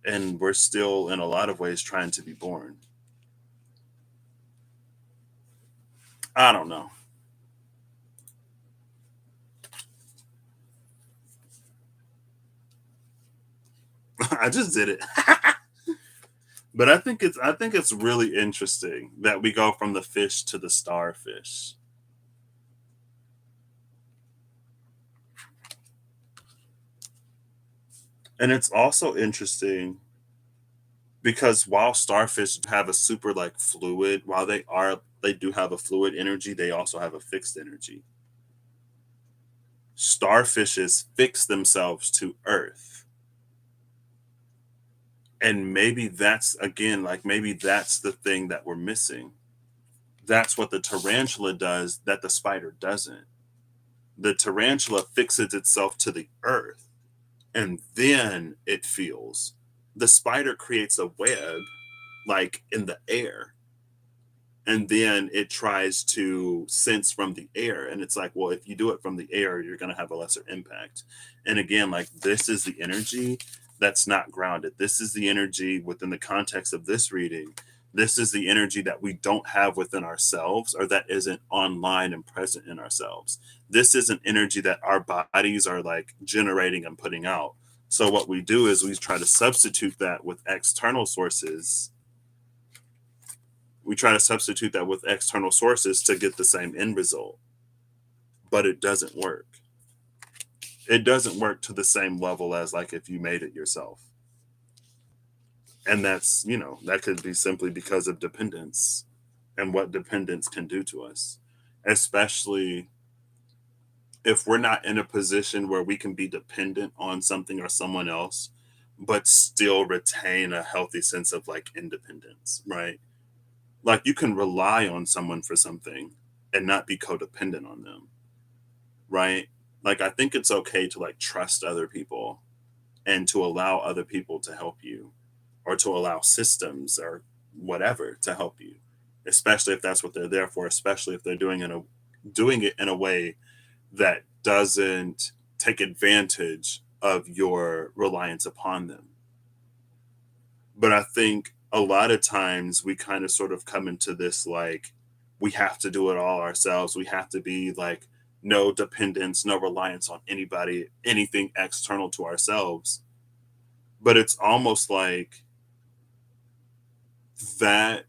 And we're still, in a lot of ways, trying to be born. I don't know. I just did it. But I think it's really interesting that we go from the fish to the starfish. And it's also interesting because while starfish have a super like fluid, while they do have a fluid energy, they also have a fixed energy. Starfishes fix themselves to earth. And maybe that's again, like maybe that's the thing that we're missing. That's what the tarantula does that the spider doesn't. The tarantula fixes itself to the earth and then it feels. The spider creates a web like in the air and then it tries to sense from the air, and it's like, well, if you do it from the air you're going to have a lesser impact. And again, like this is the energy that's not grounded. This is the energy within the context of this reading. This is the energy that we don't have within ourselves, or that isn't online and present in ourselves. This is an energy that our bodies are like generating and putting out. So what we do is we try to substitute that with external sources. We try to substitute that with external sources to get the same end result, but it doesn't work. It doesn't work to the same level as like if you made it yourself. And that's, that could be simply because of dependence and what dependence can do to us, especially if we're not in a position where we can be dependent on something or someone else, but still retain a healthy sense of like independence, right? Like you can rely on someone for something and not be codependent on them, right? Like I think it's okay to like trust other people and to allow other people to help you, or to allow systems or whatever to help you, especially if that's what they're there for, especially if they're doing it in a way that doesn't take advantage of your reliance upon them. But I think a lot of times we kind of sort of come into this like we have to do it all ourselves. We have to be like no dependence, no reliance on anybody, anything external to ourselves. But it's almost like that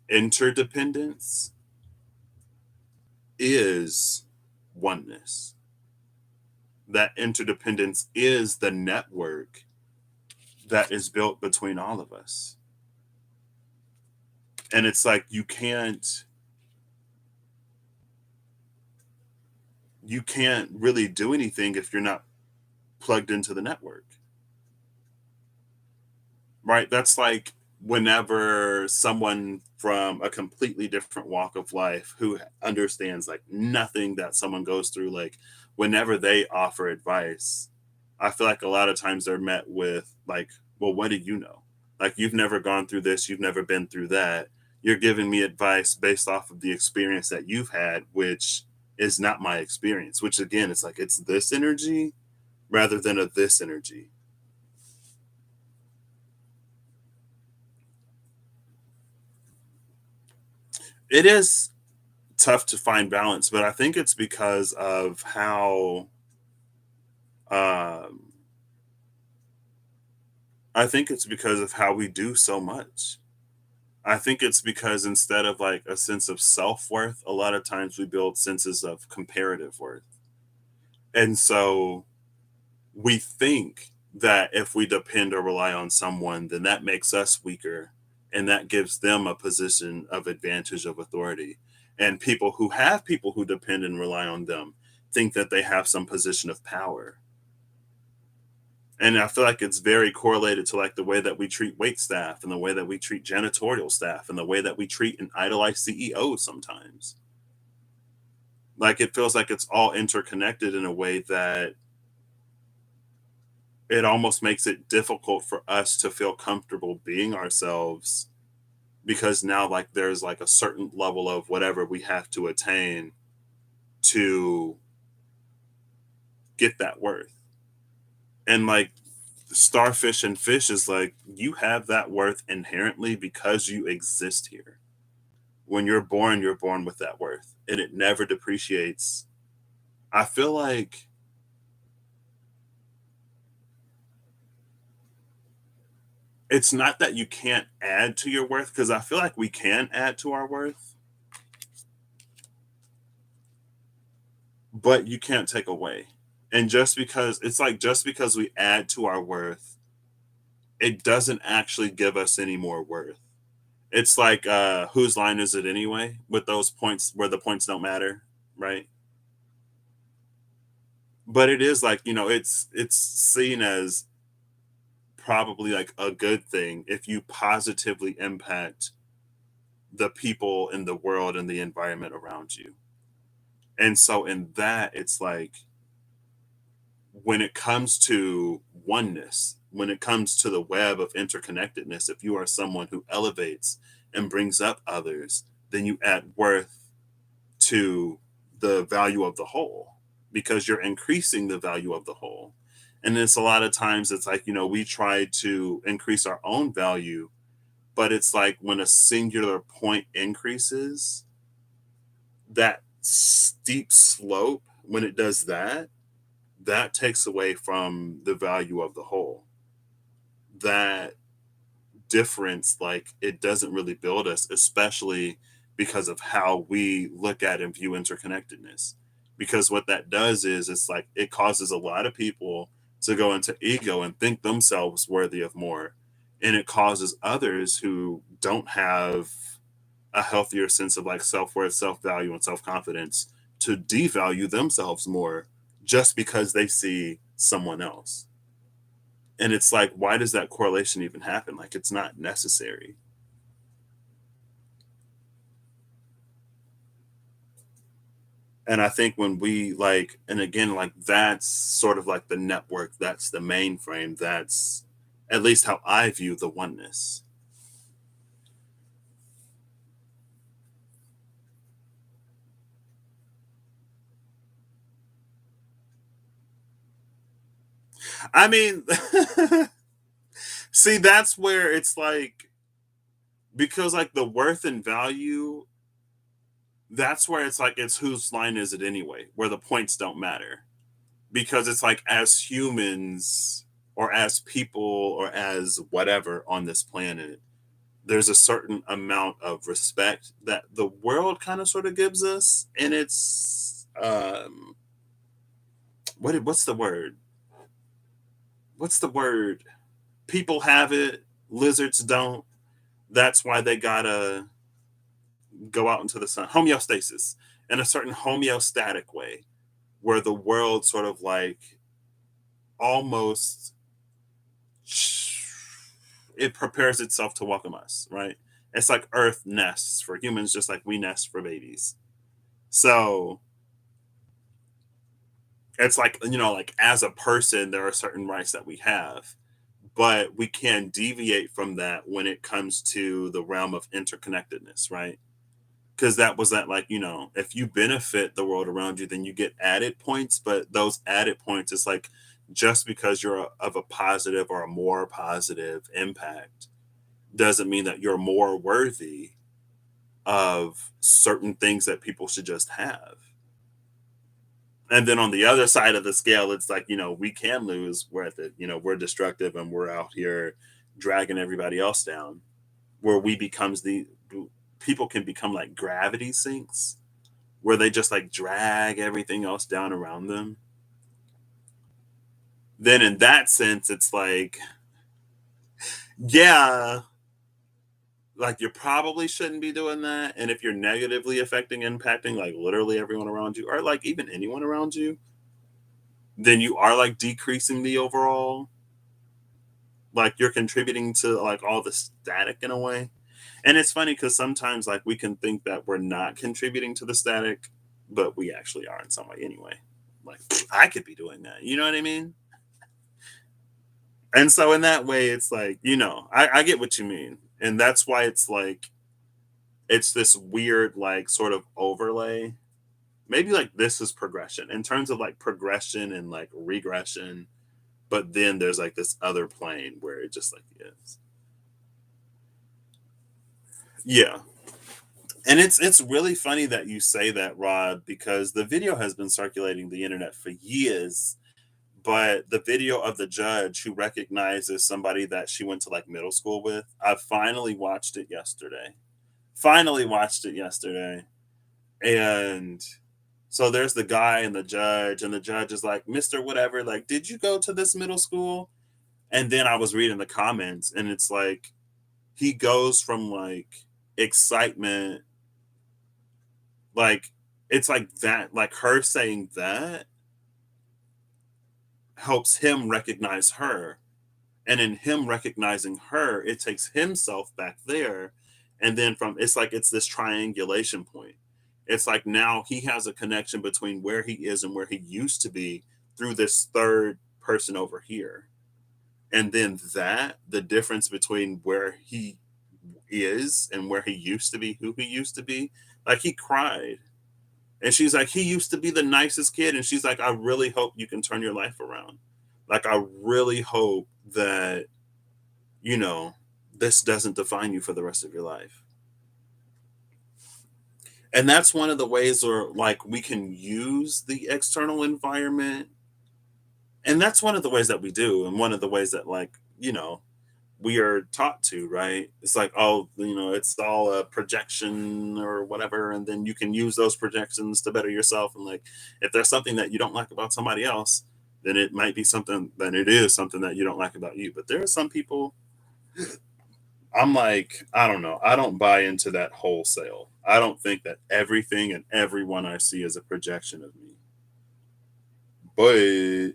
interdependence is oneness. That interdependence is the network that is built between all of us. And it's like you can't really do anything if you're not plugged into the network. Right? That's like whenever someone from a completely different walk of life who understands like nothing that someone goes through, like whenever they offer advice, I feel like a lot of times they're met with like, well, what do you know? Like you've never gone through this, you've never been through that. You're giving me advice based off of the experience that you've had, which is not my experience, which again, it's like it's this energy rather than a this energy. It is tough to find balance, but I think it's because of how um I think it's because of how we do so much. I think it's because instead of like a sense of self-worth, a lot of times we build senses of comparative worth. And so we think that if we depend or rely on someone, then that makes us weaker and that gives them a position of advantage of authority. And people who depend and rely on them think that they have some position of power. And I feel like it's very correlated to like the way that we treat wait staff and the way that we treat janitorial staff and the way that we treat and idolize CEOs sometimes. Like it feels like it's all interconnected in a way that it almost makes it difficult for us to feel comfortable being ourselves because now like there's like a certain level of whatever we have to attain to get that worth. And like starfish and fish is like you have that worth inherently because you exist here. When you're born with that worth and it never depreciates. I feel like it's not that you can't add to your worth because I feel like we can add to our worth, but you can't take away. And just because it's like just because we add to our worth, it doesn't actually give us any more worth. It's like whose line is it anyway? With those points where the points don't matter, right? But it is like, it's seen as probably like a good thing if you positively impact the people in the world and the environment around you. And so in that it's like when it comes to oneness, when it comes to the web of interconnectedness, if you are someone who elevates and brings up others, then you add worth to the value of the whole because you're increasing the value of the whole. And it's a lot of times it's like, we try to increase our own value, but it's like when a singular point increases, that steep slope, when it does that, that takes away from the value of the whole. That difference, like it doesn't really build us, especially because of how we look at and view interconnectedness. Because what that does is it's like it causes a lot of people to go into ego and think themselves worthy of more. And it causes others who don't have a healthier sense of like self-worth, self-value, and self-confidence to devalue themselves more just because they see someone else. And it's like, why does that correlation even happen? Like, it's not necessary. And I think when we like, and again, like, that's sort of like the network, that's the mainframe, that's at least how I view the oneness. I mean, see, that's where it's like, because like the worth and value, that's where it's like, it's whose line is it anyway, where the points don't matter. Because it's like as humans or as people or as whatever on this planet, there's a certain amount of respect that the world kind of sort of gives us, and it's what's the word? What's the word? People have it, lizards don't. That's why they gotta go out into the sun. Homeostasis in a certain homeostatic way, where the world sort of like almost it prepares itself to welcome us, right? It's like Earth nests for humans, just like we nest for babies. So it's like, like as a person, there are certain rights that we have, but we can deviate from that when it comes to the realm of interconnectedness, right? Because that was that, like, if you benefit the world around you, then you get added points, but those added points is like just because you're of a positive or a more positive impact doesn't mean that you're more worthy of certain things that people should just have. And then on the other side of the scale, it's like, we can lose. We're at the, we're destructive and we're out here dragging everybody else down, where we becomes the people can become like gravity sinks, where they just like drag everything else down around them. Then in that sense, it's like, yeah, like you probably shouldn't be doing that. And if you're negatively affecting, impacting like literally everyone around you, or like even anyone around you, then you are like decreasing the overall. like you're contributing to like all the static in a way. And it's funny because sometimes like we can think that we're not contributing to the static, but we actually are in some way anyway. Like I could be doing that. You know what I mean? And so in that way, it's like, I get what you mean. And that's why it's like it's this weird, like sort of overlay. Maybe like this is progression in terms of like progression and like regression, but then there's like this other plane where it just like is. Yeah. And it's really funny that you say that, Rod, because the video has been circulating the internet for years. But the video of the judge who recognizes somebody that she went to like middle school with, I finally watched it yesterday. Finally watched it yesterday. And so there's the guy and the judge is like, Mr. Whatever, like, did you go to this middle school? And then I was reading the comments, and it's like he goes from like excitement, like it's like that, like her saying that helps him recognize her. And in him recognizing her, it takes himself back there. And then from it's like it's this triangulation point. It's like now he has a connection between where he is and where he used to be through this third person over here. And then that, the difference between where he is and where he used to be, who he used to be, like he cried. And she's like, he used to be the nicest kid. And she's like, I really hope you can turn your life around. Like, I really hope that, you know, this doesn't define you for the rest of your life. And that's one of the ways where, like, we can use the external environment. And that's one of the ways that we do. And one of the ways that, like, we are taught to, right? It's like, oh, it's all a projection or whatever. And then you can use those projections to better yourself. And, like, if there's something that you don't like about somebody else, then it might be something, then it is something that you don't like about you. But there are some people, I'm like, I don't know. I don't buy into that wholesale. I don't think that everything and everyone I see is a projection of me. But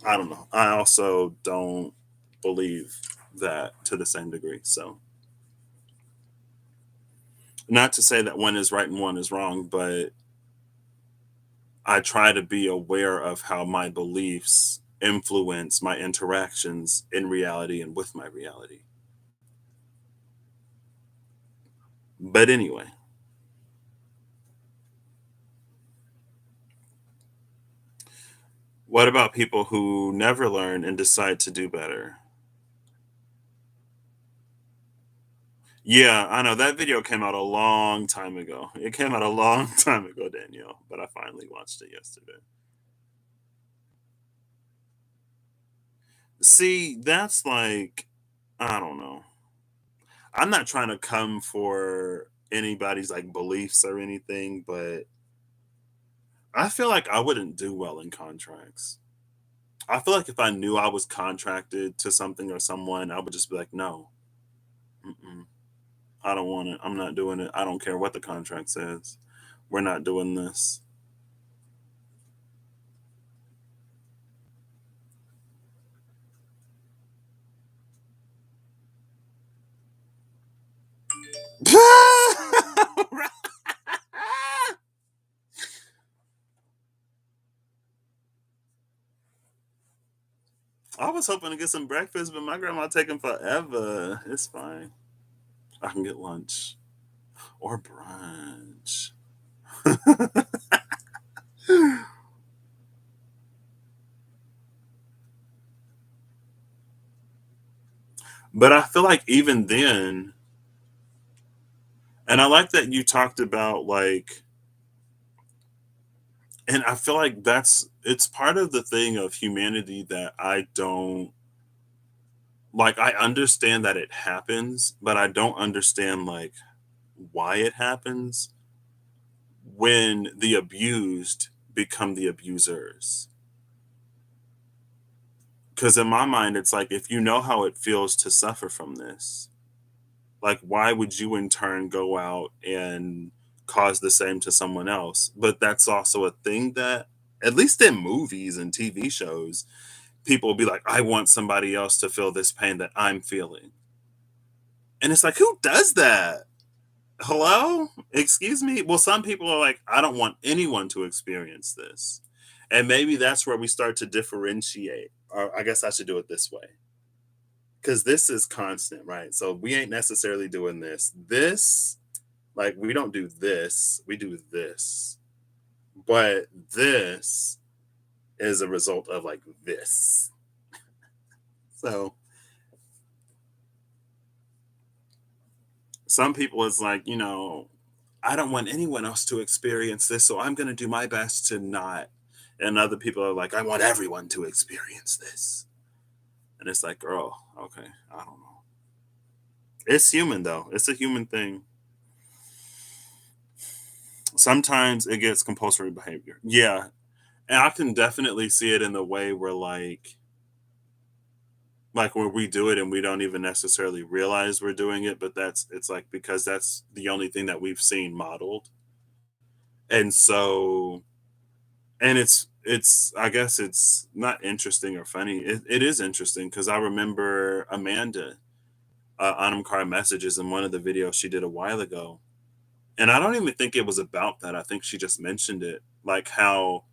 I don't know. I also don't believe that to the same degree. So, not to say that one is right and one is wrong, but I try to be aware of how my beliefs influence my interactions in reality and with my reality. But anyway, what about people who never learn and decide to do better? Yeah, I know that video came out a long time ago. It came out a long time ago, Danielle, but I finally watched it yesterday. See, that's like, I don't know. I'm not trying to come for anybody's like beliefs or anything, but I feel like I wouldn't do well in contracts. I feel like if I knew I was contracted to something or someone, I would just be like, no, mm-mm, I don't want it. I'm not doing it. I don't care what the contract says. We're not doing this. I was hoping to get some breakfast, but my grandma taking forever. It's fine. I can get lunch or brunch. But I feel like even then, and I like that you talked about like, and I feel like it's part of the thing of humanity that I don't like. I understand that it happens, but I don't understand like why it happens when the abused become the abusers. Because in my mind, it's like if you know how it feels to suffer from this, like why would you in turn go out and cause the same to someone else? But that's also a thing that At least in movies and TV shows, people will be like, I want somebody else to feel this pain that I'm feeling. And it's like, who does that? Hello? Excuse me? Well, some people are like, I don't want anyone to experience this. And maybe that's where we start to differentiate. Or I guess I should do it this way. Because this is constant, right? So we ain't necessarily doing this. This, like, we don't do this, we do this. But this is a result of like this. So some people is like, I don't want anyone else to experience this, so I'm going to do my best to not. And other people are like, I want everyone to experience this. And it's like, girl, okay, I don't know. It's human though. It's a human thing. Sometimes it gets compulsory behavior. Yeah. And I can definitely see it in the way where like where we do it and we don't even necessarily realize we're doing it, but it's like because that's the only thing that we've seen modeled. And so and it's I guess it's not interesting or funny. It is interesting because I remember Amanda on car messages in one of the videos she did a while ago. And I don't even think it was about that. I think she just mentioned it. Like how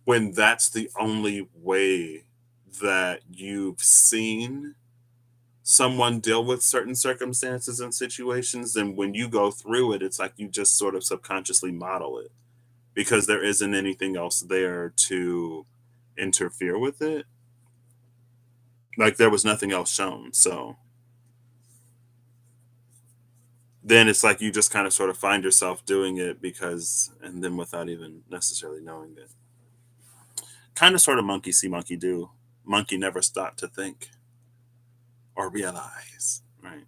when that's the only way that you've seen someone deal with certain circumstances and situations, then when you go through it, it's like you just sort of subconsciously model it because there isn't anything else there to interfere with it. Like there was nothing else shown. So then it's like you just kind of sort of find yourself doing it because, and then without even necessarily knowing it. Kind of sort of monkey see, monkey do. Monkey never stopped to think or realize, right?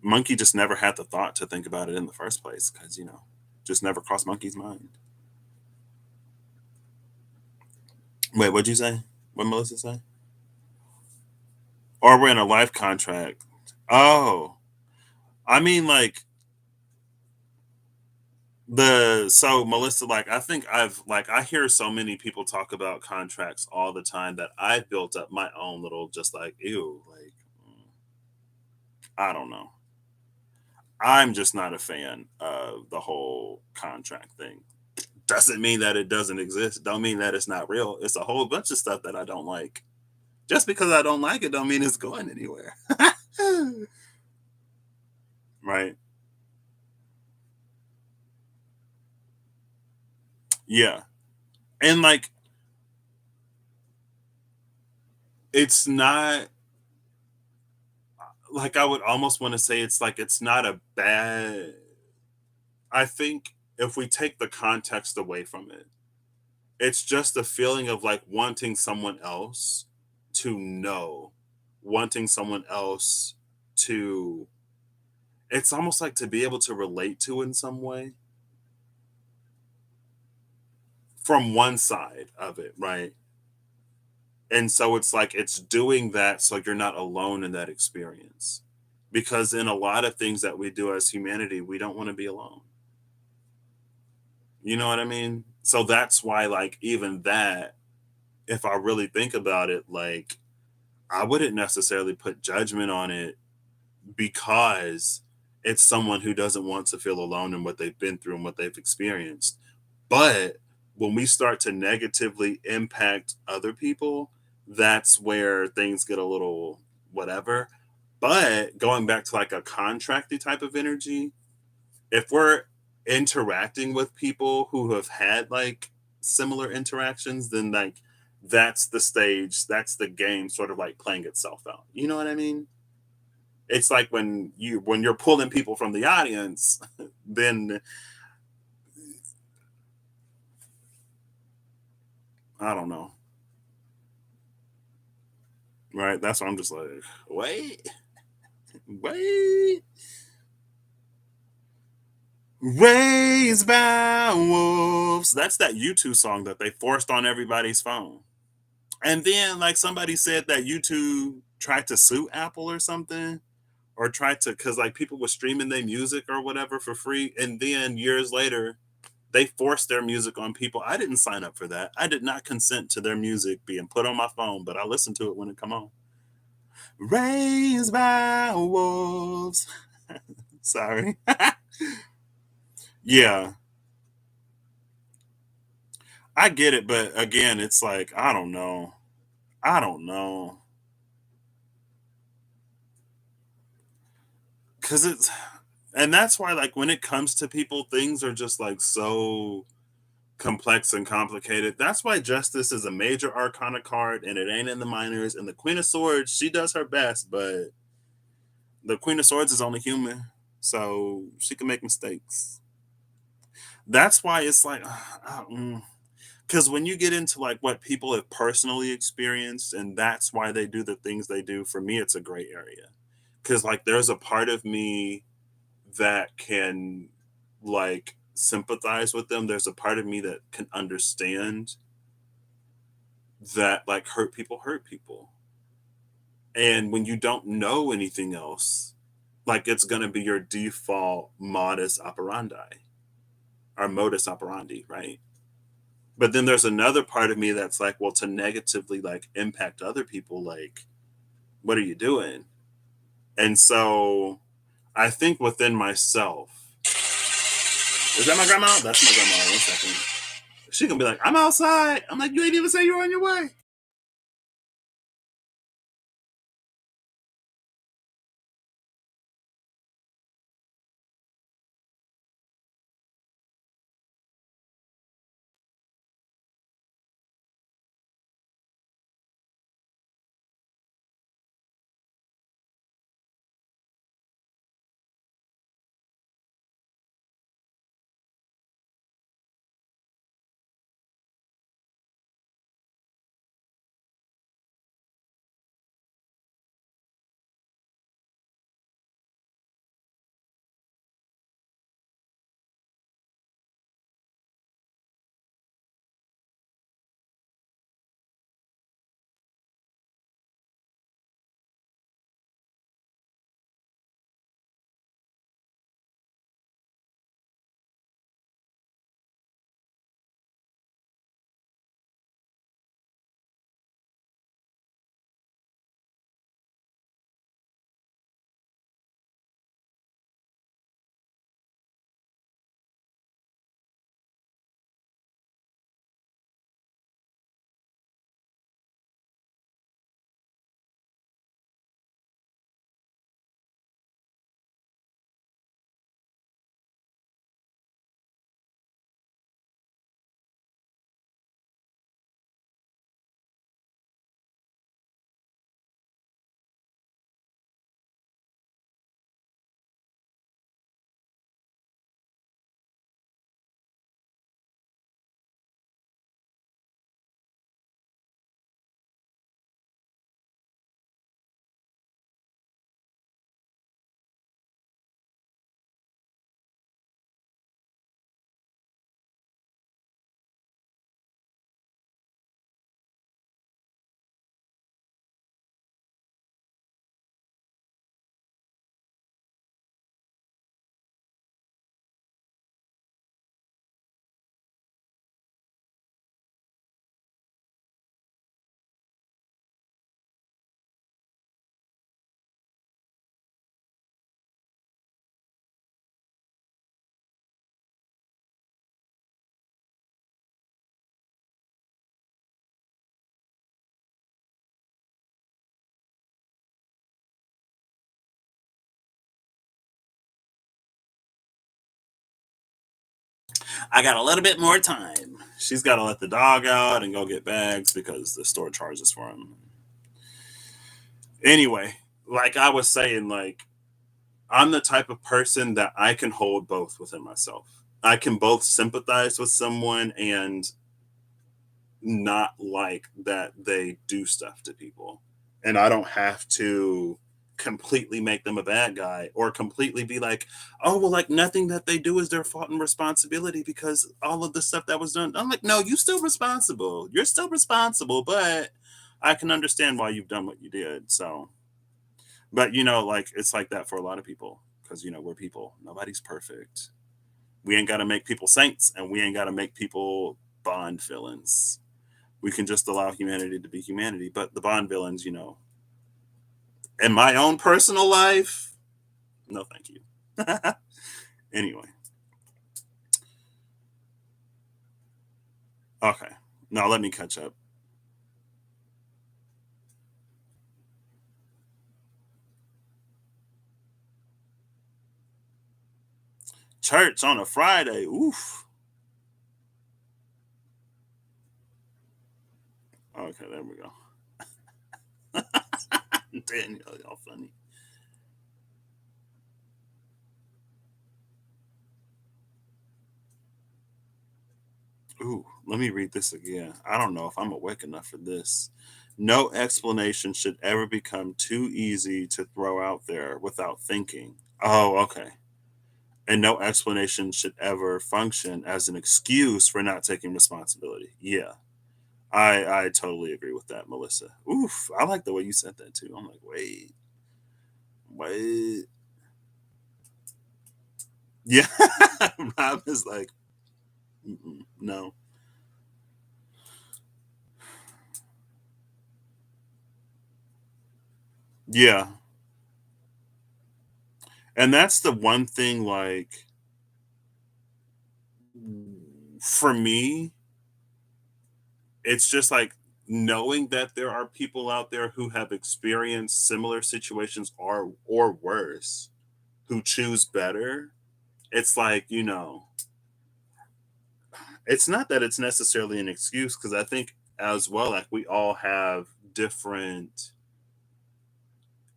Monkey just never had the thought to think about it in the first place because, just never crossed monkey's mind. Wait, what'd you say? What Melissa say? Or we're in a life contract. Oh, I mean, like so Melissa, like I think I hear so many people talk about contracts all the time that I've built up my own little just like ew, like I don't know. I'm just not a fan of the whole contract thing. Doesn't mean that it doesn't exist. Don't mean that it's not real. It's a whole bunch of stuff that I don't like. Just because I don't like it don't mean it's going anywhere. Right. Yeah. And like it's not like I would almost want to say it's like it's not a bad I think if we take the context away from it, it's just a feeling of like wanting someone else to know, wanting someone else to it's almost like to be able to relate to in some way from one side of it, right? And so it's like it's doing that so you're not alone in that experience. Because in a lot of things that we do as humanity, we don't want to be alone. You know what I mean? So that's why, like, even that, if I really think about it, like, I wouldn't necessarily put judgment on it because it's someone who doesn't want to feel alone in what they've been through and what they've experienced. But when we start to negatively impact other people, that's where things get a little whatever. But going back to like a contracty type of energy, if we're interacting with people who have had like similar interactions, then like that's the stage, that's the game sort of like playing itself out. You know what I mean? It's like when you're pulling people from the audience, then I don't know. Right? That's why I'm just like, wait, wait. Raised by wolves. That's that U2 song that they forced on everybody's phone. And then like somebody said that YouTube tried to sue Apple or something. Or tried to because like people were streaming their music or whatever for free. And then years later, They force their music on people. I didn't sign up for that. I did not consent to their music being put on my phone, but I listened to it when it come on. Raised by wolves. Sorry. Yeah, I get it, but again, it's like I don't know. I don't know. Cause it's and that's why like when it comes to people, things are just like so complex and complicated. That's why justice is a major arcana card and it ain't in the minors. And the Queen of Swords, she does her best, but the Queen of Swords is only human. So she can make mistakes. That's why it's like because when you get into like what people have personally experienced and that's why they do the things they do, for me it's a gray area. Cause like there's a part of me that can like sympathize with them. There's a part of me that can understand that like hurt people. And when you don't know anything else, like it's gonna be your default modus operandi or modus operandi, right? But then there's another part of me that's like, well, to negatively like impact other people, like, what are you doing? And so I think within myself, is that my grandma? That's my grandma. 1 second. She gonna be like, I'm outside. I'm like, you ain't even say you're on your way. I got a little bit more time. She's got to let the dog out and go get bags because the store charges for them. Anyway, like I was saying, like I'm the type of person that I can hold both within myself. I can both sympathize with someone and not like that they do stuff to people. And I don't have to completely make them a bad guy or completely be like, oh, well, like nothing that they do is their fault and responsibility because all of the stuff that was done. I'm like, no, you still responsible. You're still responsible, but I can understand why you've done what you did. So, but like it's like that for a lot of people because we're people. Nobody's perfect. We ain't got to make people saints, and we ain't got to make people Bond villains. We can just allow humanity to be humanity. But the Bond villains, in my own personal life, no, thank you. Anyway, okay. Now let me catch up. Church on a Friday. Oof. Okay, there we go. Daniel, y'all funny. Ooh, let me read this again. I don't know if I'm awake enough for this. No explanation should ever become too easy to throw out there without thinking. Oh, okay. And no explanation should ever function as an excuse for not taking responsibility. Yeah, I totally agree with that, Melissa. Oof, I like the way you said that too. I'm like, wait. Yeah, Rob is like, no. Yeah, and that's the one thing. Like for me, it's just like knowing that there are people out there who have experienced similar situations or worse who choose better. It's like, it's not that it's necessarily an excuse because I think as well, like we all have different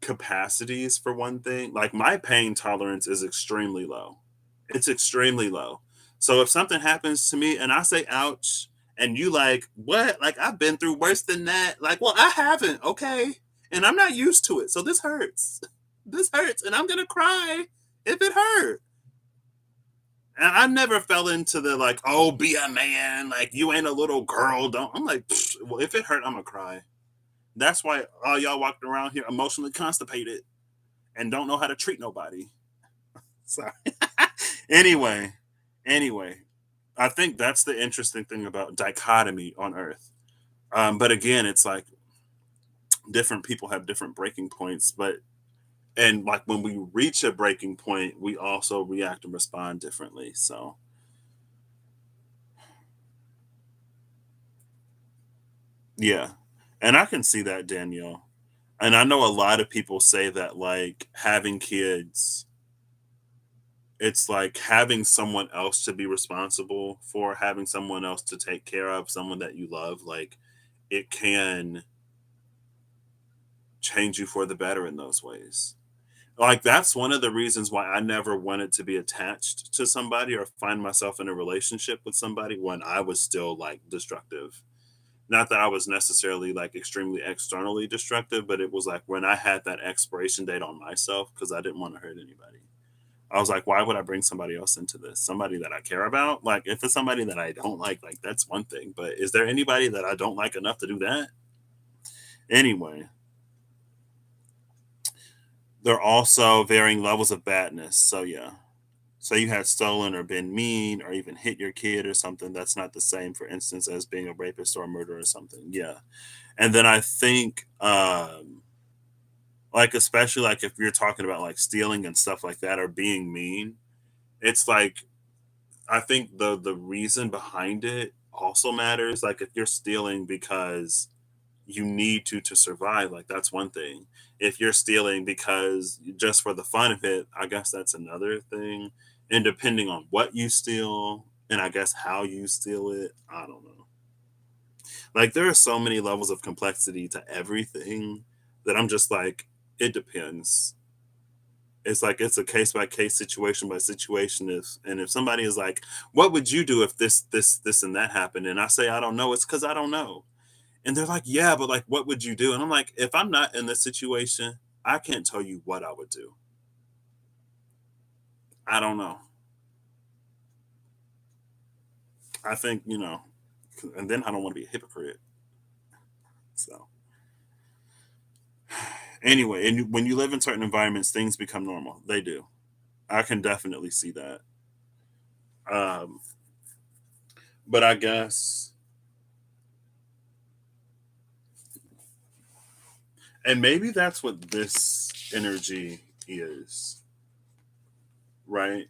capacities for one thing. Like my pain tolerance is extremely low. It's extremely low. So if something happens to me and I say ouch and you like, what? Like I've been through worse than that. Like, well, I haven't, okay? And I'm not used to it. So this hurts. This hurts and I'm going to cry if it hurt. And I never fell into the like, oh, be a man, like you ain't a little girl. Don't. I'm like, well, if it hurt, I'm gonna cry. That's why all y'all walking around here emotionally constipated and don't know how to treat nobody. Sorry. anyway, anyway, I think that's the interesting thing about dichotomy on Earth. But again, it's like different people have different breaking points, but and like when we reach a breaking point, we also react and respond differently. So yeah, and I can see that, Danielle. And I know a lot of people say that like having kids, it's like having someone else to be responsible for, having someone else to take care of, someone that you love, like it can change you for the better in those ways. Like that's one of the reasons why I never wanted to be attached to somebody or find myself in a relationship with somebody when I was still like destructive. Not that I was necessarily like extremely externally destructive, but it was like when I had that expiration date on myself because I didn't want to hurt anybody. I was like, why would I bring somebody else into this? Somebody that I care about? Like, if it's somebody that I don't like that's one thing. But is there anybody that I don't like enough to do that? Anyway, there are also varying levels of badness. So, yeah. So you had stolen or been mean or even hit your kid or something. That's not the same, for instance, as being a rapist or a murderer or something. Yeah. And then I think, like, especially like if you're talking about like stealing and stuff like that or being mean, it's like I think the reason behind it also matters. Like if you're stealing because you need to survive, like that's one thing. If you're stealing because just for the fun of it, I guess that's another thing. And depending on what you steal and I guess how you steal it, I don't know. Like there are so many levels of complexity to everything that I'm just like, it depends. It's like it's a case by case, situation by situation. If somebody is like, "What would you do if this and that happened?" and I say I don't know, it's because I don't know. And they're like, "Yeah, but like, what would you do?" And I'm like, "If I'm not in this situation, I can't tell you what I would do. I don't know. I think and then I don't want to be a hypocrite. So anyway, and when you live in certain environments, things become normal. They do. I can definitely see that. Um, but I guess, and maybe that's what this energy is, right?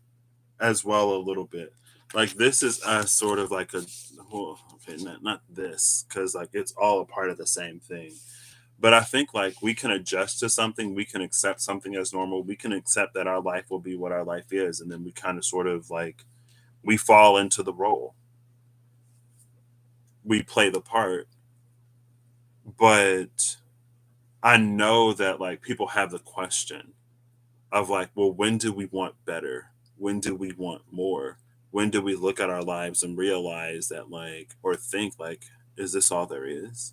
As well, a little bit. Like this is us sort of like a, well, okay, not this, because like it's all a part of the same thing. But I think like we can adjust to something, we can accept something as normal, we can accept that our life will be what our life is, and then we kind of sort of like we fall into the role, we play the part. But I know that like people have the question of like, well, when do we want better? When do we want more? When do we look at our lives and realize that like, or think like, is this all there is?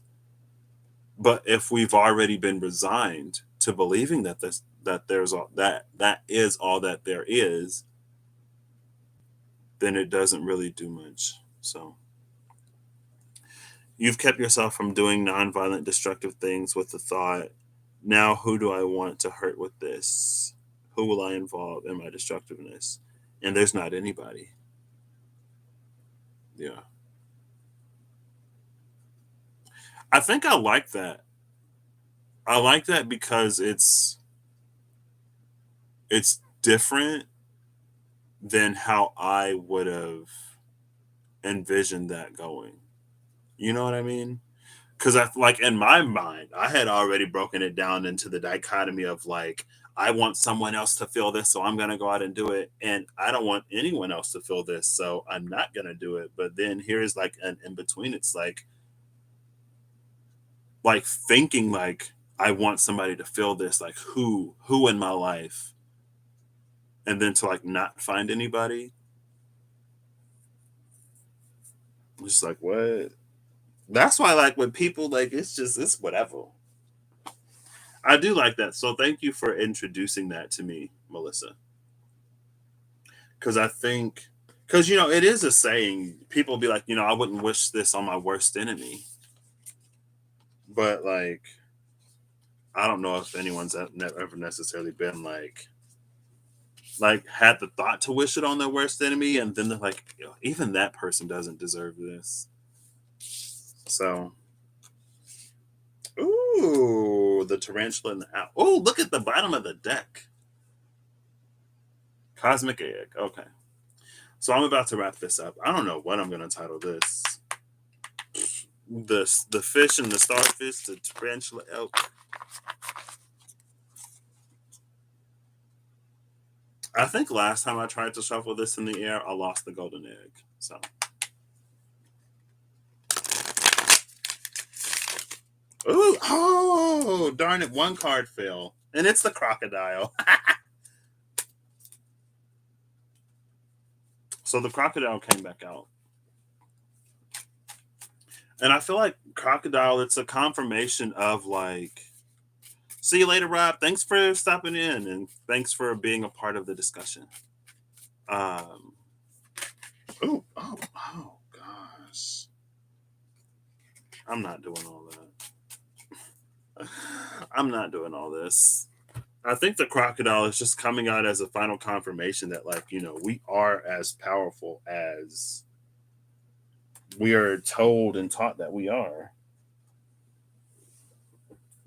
But if we've already been resigned to believing that there's all that is all that there is, then it doesn't really do much. So you've kept yourself from doing nonviolent destructive things with the thought, now who do I want to hurt with this? Who will I involve in my destructiveness? And there's not anybody. Yeah. I think I like that. I like that because it's different than how I would have envisioned that going. You know what I mean? Because I like in my mind, I had already broken it down into the dichotomy of like, I want someone else to feel this, so I'm gonna go out and do it, and I don't want anyone else to feel this, so I'm not gonna do it. But then here's like an in between. It's like thinking like I want somebody to feel this, like who in my life, and then to like not find anybody. It's just like what? That's why like when people like it's whatever. I do like that. So thank you for introducing that to me, Melissa. Because I think, because it is a saying. People be like, I wouldn't wish this on my worst enemy. But like, I don't know if anyone's ever necessarily been like had the thought to wish it on their worst enemy, and then they're like, even that person doesn't deserve this. So, ooh, the tarantula and the owl. Oh, look at the bottom of the deck. Cosmic egg. Okay. So I'm about to wrap this up. I don't know what I'm going to title this. The fish and the starfish, the tarantula. Oh, I think last time I tried to shuffle this in the air, I lost the golden egg. So, ooh, oh, darn it! One card fell, and it's the crocodile. So the crocodile came back out, and I feel like crocodile. It's a confirmation of like, see you later, Rob. Thanks for stopping in, and thanks for being a part of the discussion. Um, oh, gosh. I'm not doing all that. I'm not doing all this. I think the crocodile is just coming out as a final confirmation that, like, we are as powerful as we are told and taught that we are.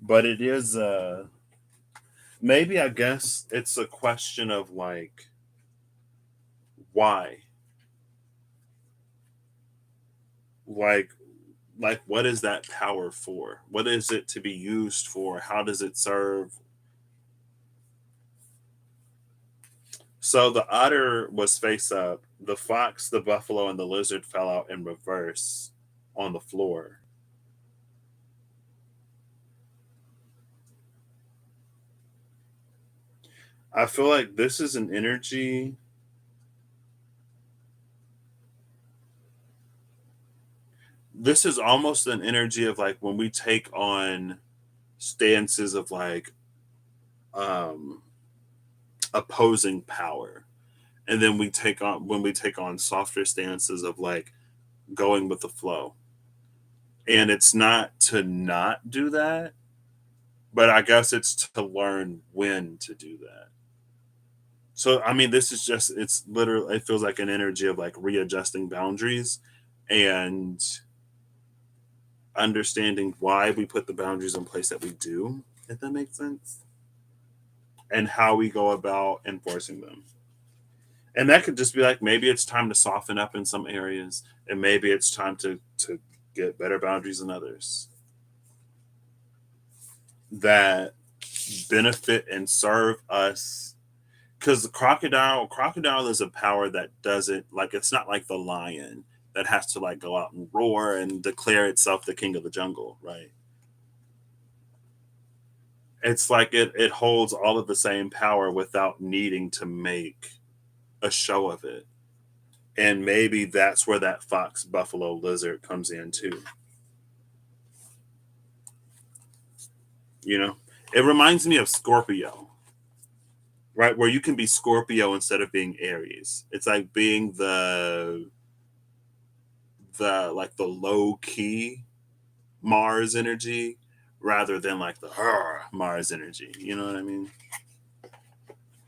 But it is, maybe I guess it's a question of like, why? Like, like what is that power for? What is it to be used for? How does it serve? So the otter was face up. The fox, the buffalo, and the lizard fell out in reverse on the floor. I feel like this is an energy. This is almost an energy of like when we take on stances of like um opposing power. And then we take on when we take on softer stances of like going with the flow. And it's not to not do that, but I guess it's to learn when to do that. So I mean, this is just it's literally it feels like an energy of like readjusting boundaries and understanding why we put the boundaries in place that we do, if that makes sense, and how we go about enforcing them. And that could just be like maybe it's time to soften up in some areas, and maybe it's time to get better boundaries in others that benefit and serve us. Because the crocodile is a power that doesn't like it's not like the lion that has to like go out and roar and declare itself the king of the jungle, right? It's like it holds all of the same power without needing to make a show of it. And maybe that's where that fox buffalo lizard comes in too. You know, it reminds me of Scorpio, right? Where you can be Scorpio instead of being Aries. It's like being the like the low key Mars energy rather than like the Mars energy. You know what I mean?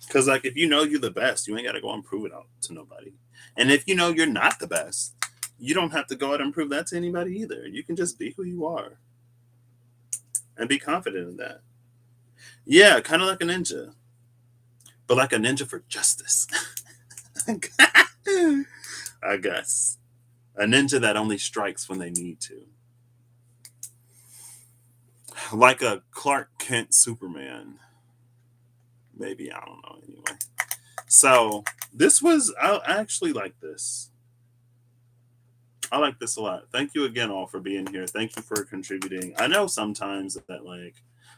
Because like if you know you're the best, you ain't got to go and prove it out to nobody. And if you know you're not the best, you don't have to go out and prove that to anybody either. You can just be who you are and be confident in that. Yeah, kind of like a ninja, but like a ninja for justice. I guess a ninja that only strikes when they need to, like a Clark Kent Superman. Maybe I don't know. Anyway, so this was I actually like this. I like this a lot. Thank you again all for being here. Thank you for contributing. I know sometimes that like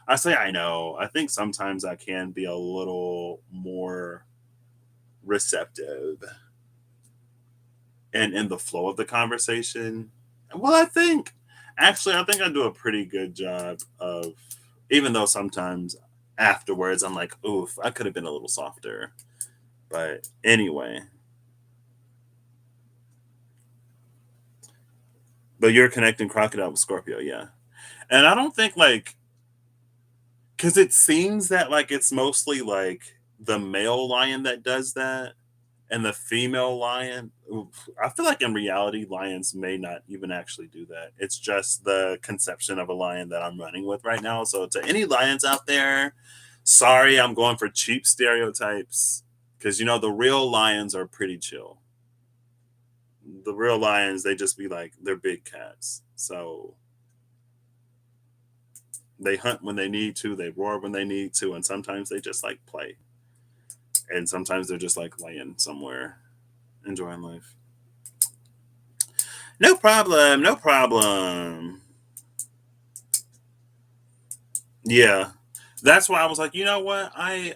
I say I know. I think sometimes I can be a little more receptive and in the flow of the conversation. Well, I think I do a pretty good job of even though sometimes afterwards I'm like, oof, I could have been a little softer. But anyway, but you're connecting crocodile with Scorpio, yeah. And I don't think like because it seems that like it's mostly like the male lion that does that and the female lion. I feel like in reality, lions may not even actually do that. It's just the conception of a lion that I'm running with right now. So to any lions out there, sorry, I'm going for cheap stereotypes because you know the real lions are pretty chill. The real lions, they just be like they're big cats. So they hunt when they need to, they roar when they need to, and sometimes they just like play. And sometimes they're just like laying somewhere, enjoying life. No problem, no problem. Yeah. That's why I was like, you know what? I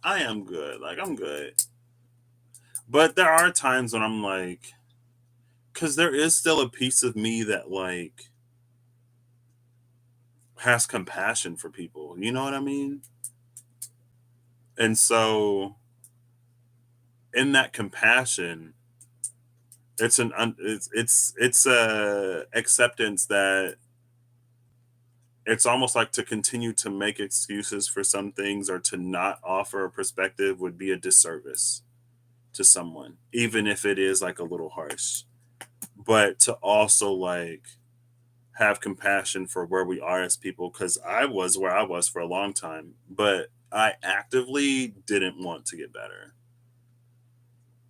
am good. Like I'm good. But there are times when I'm like cuz there is still a piece of me that like has compassion for people. You know what I mean? And so in that compassion, it's a acceptance that it's almost like to continue to make excuses for some things or to not offer a perspective would be a disservice to someone, even if it is like a little harsh. But to also like have compassion for where we are as people, because I was where I was for a long time, but I actively didn't want to get better.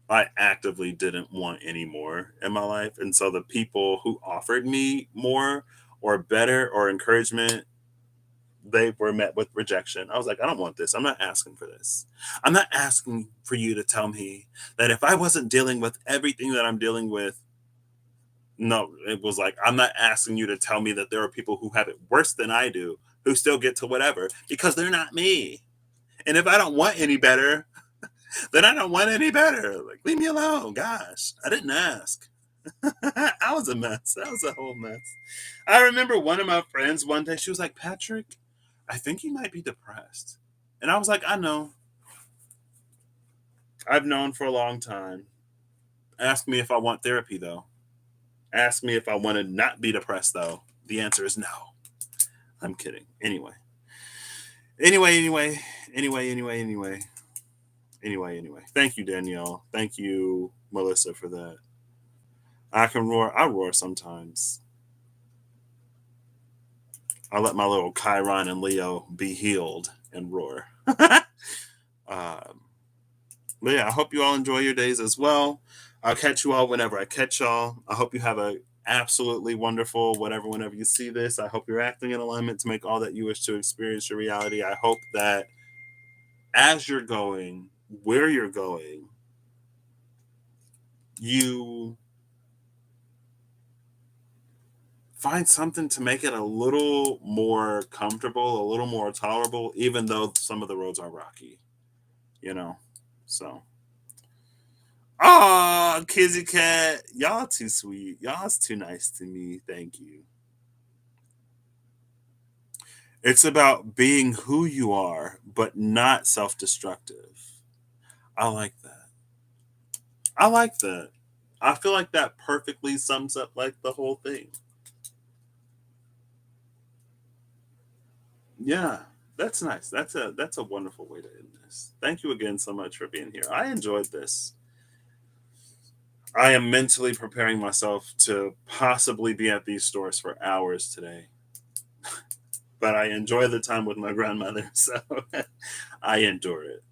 I actively didn't want any more in my life. And so the people who offered me more or better or encouragement, they were met with rejection. I was like, I don't want this. I'm not asking for this. I'm not asking for you to tell me that if I wasn't dealing with everything that I'm dealing with, no, it was like, I'm not asking you to tell me that there are people who have it worse than I do who still get to whatever because they're not me. And if I don't want any better, then I don't want any better. Like, leave me alone. Gosh, I didn't ask. I was a mess. That was a whole mess. I remember one of my friends one day, she was like, Patrick, I think you might be depressed. And I was like, I know. I've known for a long time. Ask me if I want therapy, though. Ask me if I want to not be depressed, though. The answer is no. I'm kidding. Anyway. Anyway. Anyway. Thank you, Danielle. Thank you, Melissa, for that. I can roar. I roar sometimes. I let my little Chiron and Leo be healed and roar. um, but yeah, I hope you all enjoy your days as well. I'll catch you all whenever I catch y'all. I hope you have a absolutely wonderful whenever you see this. I hope you're acting in alignment to make all that you wish to experience your reality. I hope that as you're going, where you're going, you find something to make it a little more comfortable, a little more tolerable, even though some of the roads are rocky, you know? So, oh, Kizzy Cat, y'all too sweet. Y'all's too nice to me. Thank you. It's about being who you are, but not self destructive. I like that. I like that. I feel like that perfectly sums up like the whole thing. Yeah, that's nice. That's a wonderful way to end this. Thank you again so much for being here. I enjoyed this. I am mentally preparing myself to possibly be at these stores for hours today. But I enjoy the time with my grandmother, so I endure it.